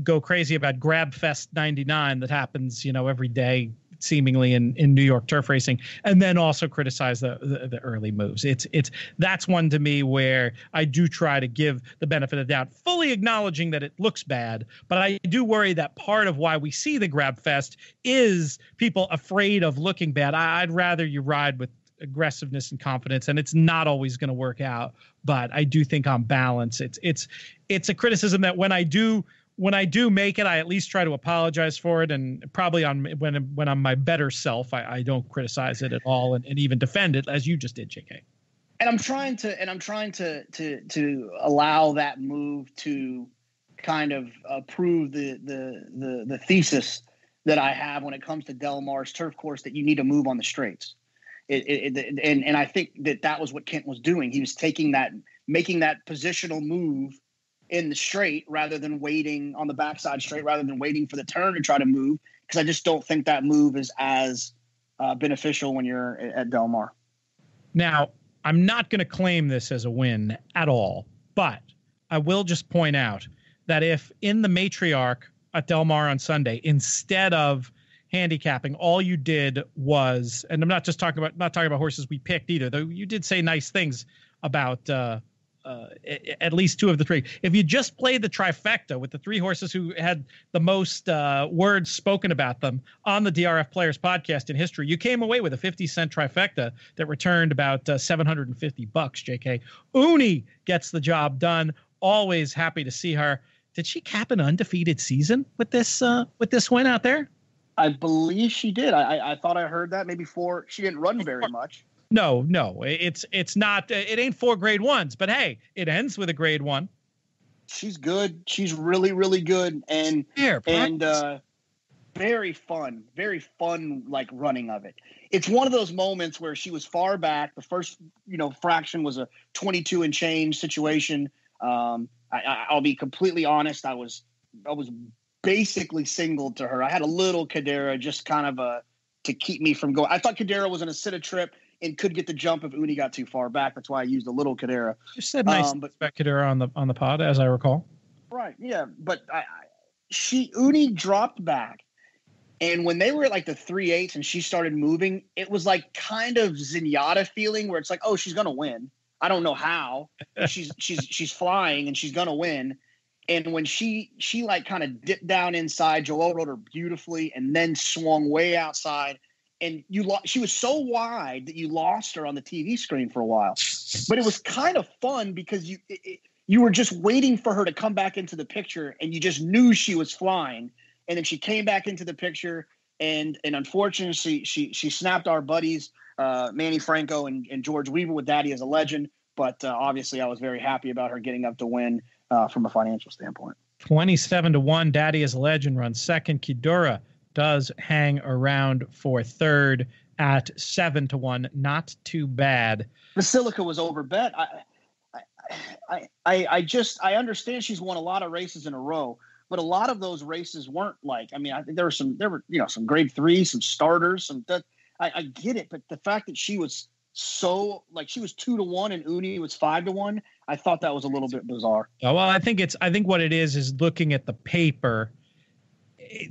go crazy about Grab Fest 99 that happens, every day seemingly in New York turf racing, and then also criticize the early moves. That's one to me where I do try to give the benefit of the doubt, fully acknowledging that it looks bad, but I do worry that part of why we see the Grab Fest is people afraid of looking bad. I'd rather you ride with aggressiveness and confidence, and it's not always going to work out, but I do think on balance it's a criticism that when I do make it, I at least try to apologize for it, and probably when I'm my better self, I don't criticize it at all and even defend it as you just did, JK. And I'm trying to allow that move to kind of prove the thesis that I have when it comes to Del Mar's turf course, that you need to move on the straights. And I think that was what Kent was doing. He was making that positional move in the straight rather than waiting on the backside straight, rather than waiting for the turn to try to move, because I just don't think that move is as beneficial when you're at Del Mar. Now, I'm not going to claim this as a win at all, but I will just point out that if in the matriarch at Del Mar on Sunday, instead of handicapping, all you did was, and I'm not talking about horses we picked either, though you did say nice things about at least two of the three. If you just played the trifecta with the three horses who had the most words spoken about them on the DRF Players podcast in history, you came away with a 50-cent trifecta that returned about $750, JK. Uni gets the job done. Always happy to see her. Did she cap an undefeated season with this win out there? I believe she did. I thought I heard that maybe four. She didn't run very much. No, it's not. It ain't 4 grade ones, but hey, it ends with a grade 1. She's good. She's really, really good, and very fun like running of it. It's one of those moments where she was far back. The first fraction was a 22 and change situation. I'll be completely honest. I was basically singled to her. I had a little Cadera just kind of to keep me from going. I thought Cadera was going to sit a trip and could get the jump if Uni got too far back. That's why I used a little Cadera. You said nice about Cadera on the pod, as I recall. Right, yeah, but Uni dropped back, and when they were at like the 3/8 and she started moving, it was like kind of Zenyatta feeling where it's like, oh, she's going to win. I don't know how. She's flying and she's going to win. And when she like kind of dipped down inside, Joel rode her beautifully and then swung way outside. And she was so wide that you lost her on the TV screen for a while. But it was kind of fun because you were just waiting for her to come back into the picture, and you just knew she was flying. And then she came back into the picture, and unfortunately she snapped our buddies Manny Franco and George Weaver with Daddy as a Legend. But obviously I was very happy about her getting up to win from a financial standpoint. 27-1, Daddy as a Legend runs second. Kidura does hang around for third at 7-1. Not too bad. Basilica was overbet. I understand she's won a lot of races in a row, but a lot of those races weren't like, I mean, I think there were some grade 3, some starters, I get it, but the fact that she was so like she was 2-1 and Uni was 5-1, I thought that was a little bit bizarre. Oh, well, I think what it is looking at the paper.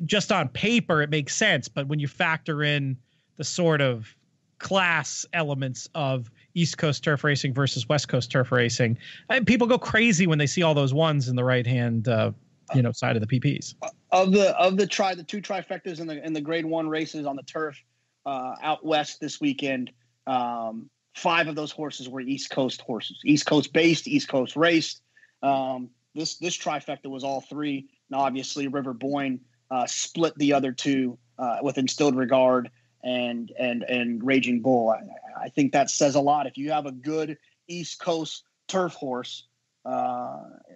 Just on paper, it makes sense, but when you factor in the sort of class elements of East Coast turf racing versus West Coast turf racing, people go crazy when they see all those ones in the right hand, side of the PPs. Of the two trifectas in the grade 1 races on the turf out west this weekend, 5 of those horses were East Coast horses, East Coast based, East Coast raced. This trifecta was all 3, and obviously River Boyne split the other 2 with Instilled Regard and Raging Bull. I think that says a lot. If you have a good East Coast turf horse,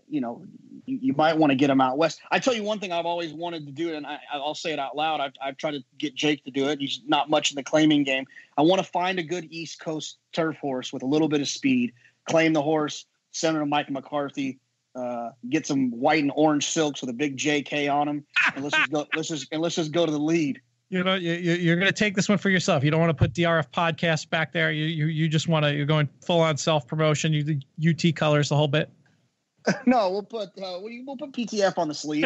you might want to get him out west. I tell you one thing I've always wanted to do, and I'll say it out loud. I've tried to get Jake to do it. He's not much in the claiming game. I want to find a good East Coast turf horse with a little bit of speed, claim the horse, send him to Mike McCarthy, get some white and orange silks with a big JK on them, and let's just go to the lead. You're going to take this one for yourself. You don't want to put DRF podcast back there. You just want to. You're going full on self promotion. You do UT colors the whole bit. No, we'll put PTF on the sleeve.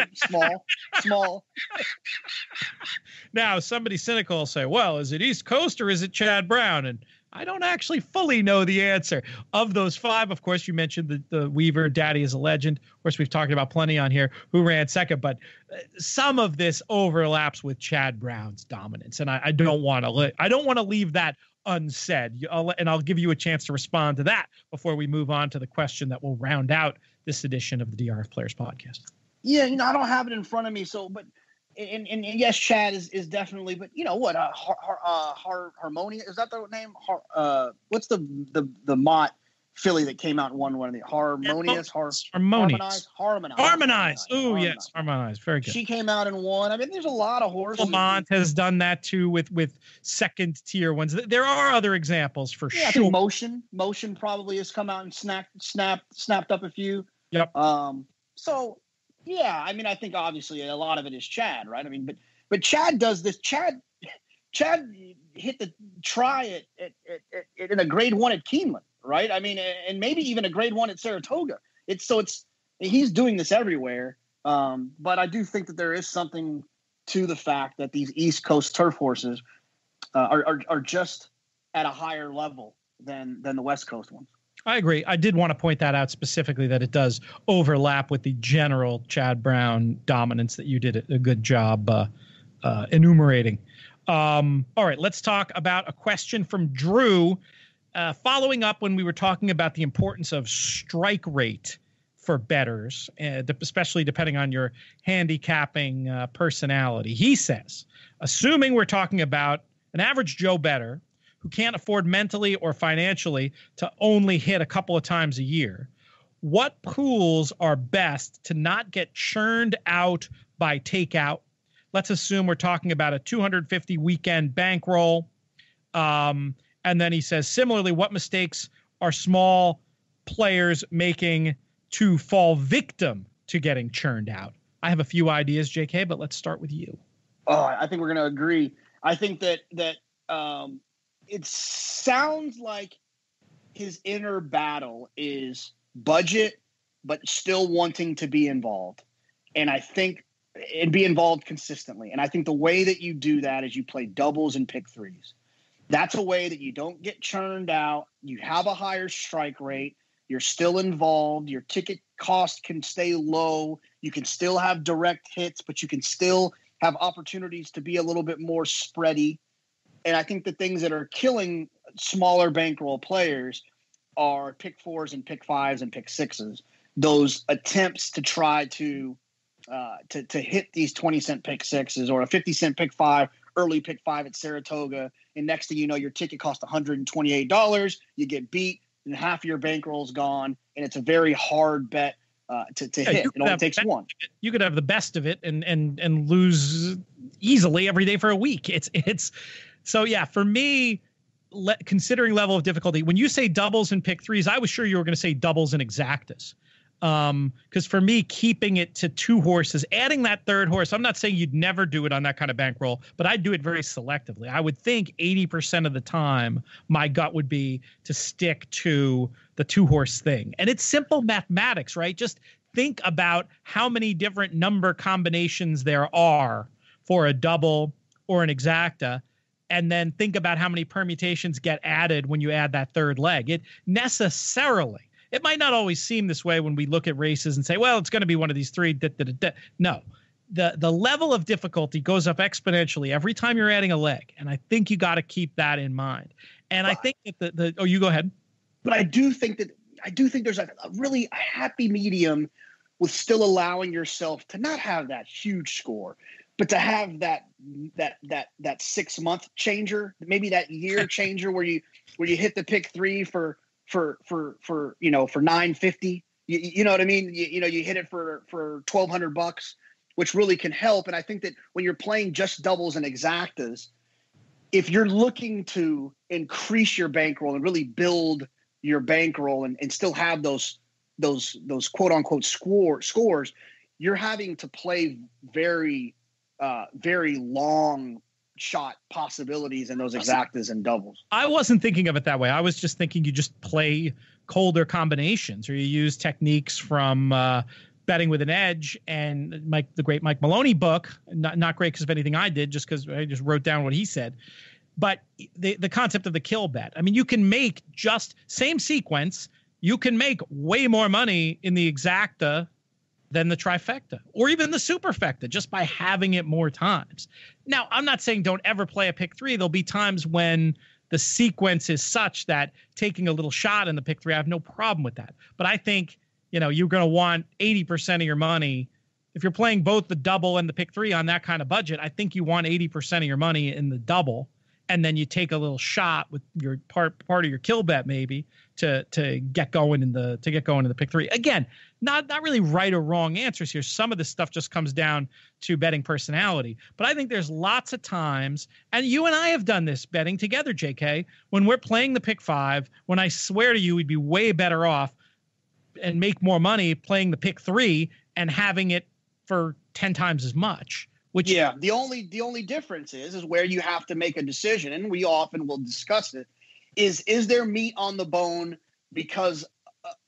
Small. Now, somebody cynical will say, "Well, is it East Coast or is it Chad Brown?" And I don't actually fully know the answer. Of those 5, of course, you mentioned the Weaver, Daddy is a Legend. Of course, we've talked about plenty on here who ran second, but some of this overlaps with Chad Brown's dominance, and I don't want to leave that unsaid. I'll give you a chance to respond to that before we move on to the question that will round out this edition of the DRF Players Podcast. Yeah, I don't have it in front of me, and yes, Chad is definitely, but what? Harmonia, is that the name? What's the Mott filly that came out and won one of the Harmonious? Harmonize. Oh, yes, Harmonize. Very good. She came out and won. I mean, there's a lot of horses. Lamont has done that too with second tier ones. There are other examples for sure. I think Motion probably has come out and snapped up a few. Yep. So yeah, I mean, I think obviously a lot of it is Chad, right? I mean, but Chad does this. Chad hit the try at in a grade 1 at Keeneland, right? I mean, and maybe even a grade 1 at Saratoga. He's doing this everywhere. But I do think that there is something to the fact that these East Coast turf horses are just at a higher level than the West Coast ones. I agree. I did want to point that out specifically, that it does overlap with the general Chad Brown dominance that you did a good job enumerating. All right, let's talk about a question from Drew. Following up when we were talking about the importance of strike rate for bettors, especially depending on your handicapping personality. He says, assuming we're talking about an average Joe bettor who can't afford mentally or financially to only hit a couple of times a year, what pools are best to not get churned out by takeout? Let's assume we're talking about a 250 weekend bankroll. And then he says, similarly, what mistakes are small players making to fall victim to getting churned out? I have a few ideas, JK, but let's start with you. Oh, I think we're going to agree. I think that it sounds like his inner battle is budget, but still wanting to be involved. And be involved consistently. And I think the way that you do that is you play doubles and pick threes. That's a way that you don't get churned out. You have a higher strike rate. You're still involved. Your ticket cost can stay low. You can still have direct hits, but you can still have opportunities to be a little bit more spready. And I think the things that are killing smaller bankroll players are pick 4s and pick 5s and pick 6s. Those attempts to try to hit these 20-cent pick 6s or a 50-cent pick 5, early pick 5 at Saratoga. And next thing you know, your ticket costs $128. You get beat and half your bankroll's gone. And it's a very hard bet to hit. It only takes one. You could have the best of it and lose easily every day for a week. So yeah, for me, considering level of difficulty, when you say doubles and pick 3s, I was sure you were going to say doubles and exactas. Because for me, keeping it to 2 horses, adding that third horse, I'm not saying you'd never do it on that kind of bankroll, but I'd do it very selectively. I would think 80% of the time, my gut would be to stick to the 2-horse thing. And it's simple mathematics, right? Just think about how many different number combinations there are for a double or an exacta, and then think about how many permutations get added when you add that third leg. It might not always seem this way when we look at races and say, well, it's going to be one of these 3. No, the level of difficulty goes up exponentially every time you're adding a leg. And I think you got to keep that in mind. And I think that you go ahead. But I do think there's a really happy medium with still allowing yourself to not have that huge score, but to have that 6-month changer, maybe that year changer where you hit the pick 3 for for 950. You know what I mean? You hit it for $1,200, which really can help. And I think that when you're playing just doubles and exactas, if you're looking to increase your bankroll and really build your bankroll and still have those quote unquote scores, you're having to play very long shot possibilities in those exactas and doubles. I wasn't thinking of it that way. I was just thinking you just play colder combinations, or you use techniques from Betting with an Edge and the great Mike Maloney book. Not great because of anything I did, just because I just wrote down what he said. But the concept of the kill bet. I mean, you can make just same sequence. You can make way more money in the exacta than the trifecta or even the superfecta just by having it more times. Now, I'm not saying don't ever play a pick three. There'll be times when the sequence is such that taking a little shot in the pick three, I have no problem with that. But I think, you're going to want 80% of your money. If you're playing both the double and the pick three on that kind of budget, I think you want 80% of your money in the double. And then you take a little shot with your part of your kill bet maybe to get going in the pick three. Again, not really right or wrong answers here. Some of this stuff just comes down to betting personality. But I think there's lots of times, and you and I have done this betting together, JK, when we're playing the pick five, when I swear to you we'd be way better off and make more money playing the pick three and having it for 10 times as much. The only difference is where you have to make a decision, and we often will discuss it, is there meat on the bone because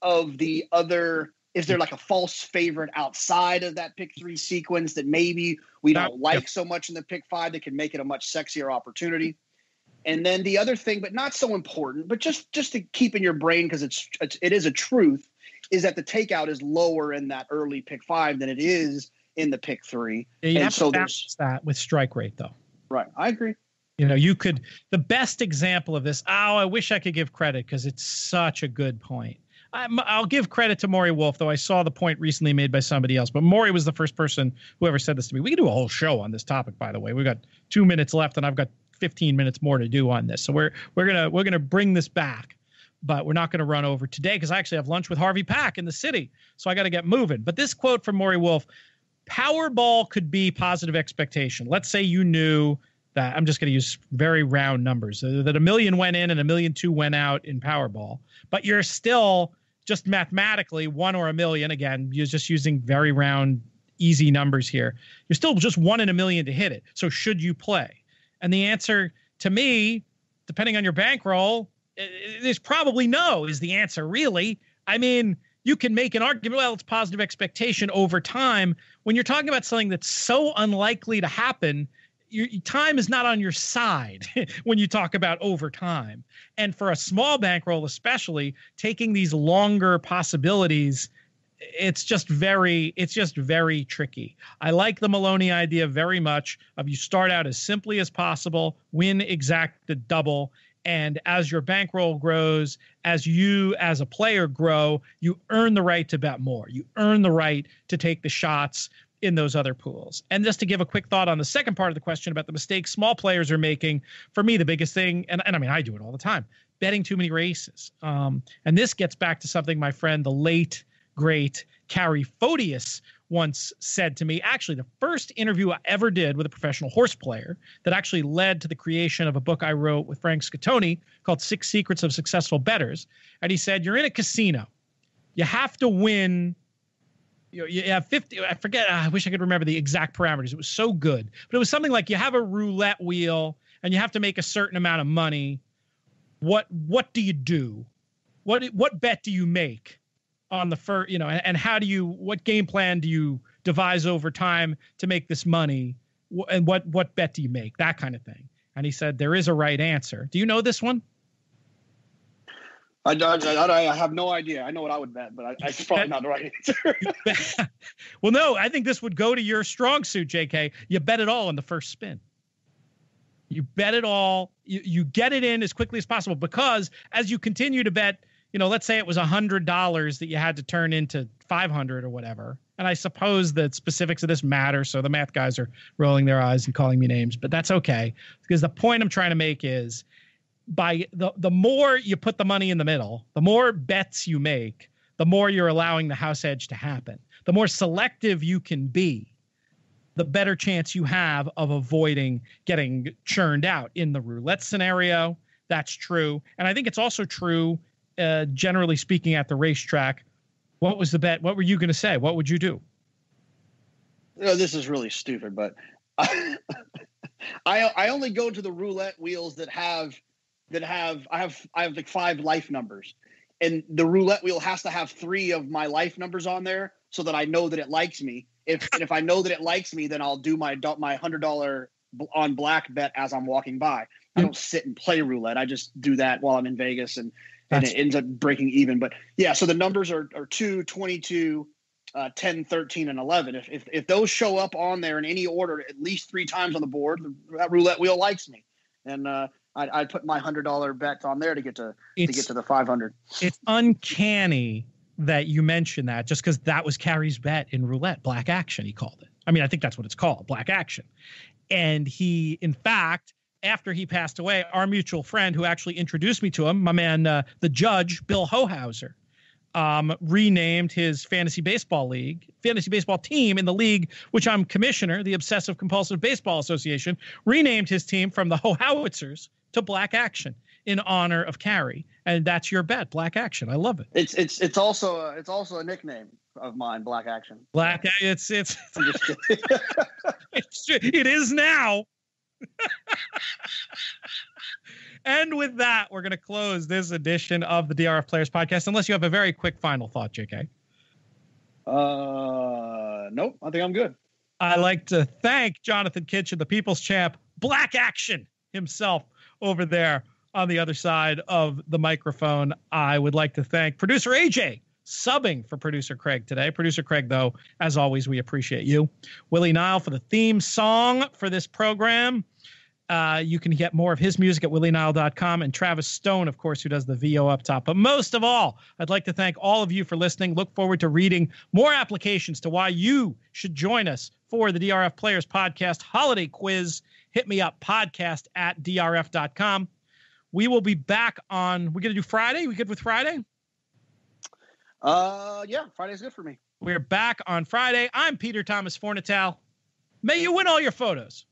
of the other? Is there like a false favorite outside of that pick three sequence that maybe we don't like so much in the pick five that can make it a much sexier opportunity? And then the other thing, but not so important, but just to keep in your brain because it is a truth, is that the takeout is lower in that early pick five than it is in the pick three. Yeah, you have to balance that with strike rate, though. Right. I agree. The best example of this, I wish I could give credit because it's such a good point. I'll give credit to Maury Wolf, though I saw the point recently made by somebody else. But Maury was the first person who ever said this to me. We can do a whole show on this topic, by the way. We've got 2 minutes left, and I've got 15 minutes more to do on this. So we're gonna bring this back. But we're not going to run over today because I actually have lunch with Harvey Pack in the city. So I got to get moving. But this quote from Maury Wolf, Powerball could be positive expectation. Let's say you knew that, I'm just going to use very round numbers, that $1 million went in and $1.2 million went out in Powerball. But you're still just mathematically 1 or $1 million. Again, you're just using very round, easy numbers here. You're still just 1 in $1 million to hit it. So should you play? And the answer to me, depending on your bankroll, there's probably no is the answer, really. I mean, you can make an argument, well, it's positive expectation over time. When you're talking about something that's so unlikely to happen, your time is not on your side when you talk about over time. And for a small bankroll especially, taking these longer possibilities, it's just very tricky. I like the Maloney idea very much of you start out as simply as possible, win exacta double, and as your bankroll grows, as you as a player grow, you earn the right to bet more. You earn the right to take the shots in those other pools. And just to give a quick thought on the second part of the question about the mistakes small players are making, for me, the biggest thing, and I mean, I do it all the time, betting too many races. And this gets back to something my friend, the late, great Carrie Photius once said to me. Actually, the first interview I ever did with a professional horse player that actually led to the creation of a book I wrote with Frank Scottoni called 6 Secrets of Successful Bettors. And he said, you're in a casino. You have to win. You have 50. I forget. I wish I could remember the exact parameters. It was so good. But it was something like you have a roulette wheel and you have to make a certain amount of money. What do you do? What bet do you make on the first, and what game plan do you devise over time to make this money? And what bet do you make? That kind of thing. And he said, there is a right answer. Do you know this one? I have no idea. I know what I would bet, but it's probably not the right answer. Well, no, I think this would go to your strong suit, JK. You bet it all in the first spin. You bet it all. You get it in as quickly as possible, because as you continue to bet, let's say it was $100 that you had to turn into 500 or whatever. And I suppose the specifics of this matter, so the math guys are rolling their eyes and calling me names, but that's okay, because the point I'm trying to make is by the more you put the money in the middle, the more bets you make, the more you're allowing the house edge to happen. The more selective you can be, the better chance you have of avoiding getting churned out in the roulette scenario. That's true. And I think it's also true, generally speaking, at the racetrack. What was the bet? What were you going to say? What would you do? This is really stupid, but I only go to the roulette wheels that have I have like 5 life numbers, and the roulette wheel has to have 3 of my life numbers on there so that I know that it likes me. If I know that it likes me, then I'll do my $100 on black bet as I'm walking by. I don't sit and play roulette. I just do that while I'm in Vegas, and it ends up breaking even. But yeah, so the numbers are 2, 22, 10, 13, and 11. If those show up on there in any order at least 3 times on the board, that roulette wheel likes me. And I put my $100 bet on there to get to the 500. It's uncanny that you mentioned that, just because that was Carrie's bet in roulette. Black action, he called it. I mean, I think that's what it's called, black action. And he, in fact, after he passed away, our mutual friend who actually introduced me to him, my man, the judge, Bill Hohauser, renamed his fantasy baseball team in the league, which I'm commissioner, the Obsessive Compulsive Baseball Association, renamed his team from the Howitzers to Black Action in honor of Carrie. And that's your bet, Black Action. I love it. It's also a nickname of mine, Black Action. It is now. And with that, we're going to close this edition of the DRF Players Podcast, unless you have a very quick final thought, JK. Nope, I think I'm good. I'd like to thank Jonathan Kitchen, the People's Champ, Black Action himself over there on the other side of the microphone. I would like to thank producer AJ, subbing for producer Craig today. Producer Craig, though, as always, we appreciate you. Willie Nile for the theme song for this program. You can get more of his music at willienile.com, and Travis Stone, of course, who does the VO up top. But most of all, I'd like to thank all of you for listening. Look forward to reading more applications to why you should join us for the DRF Players Podcast Holiday Quiz. Hit me up, podcast@drf.com. We will be back on, we're going to do Friday. We good with Friday? Yeah, Friday's good for me. We're back on Friday. I'm Peter Thomas Fornatal. May you win all your photos.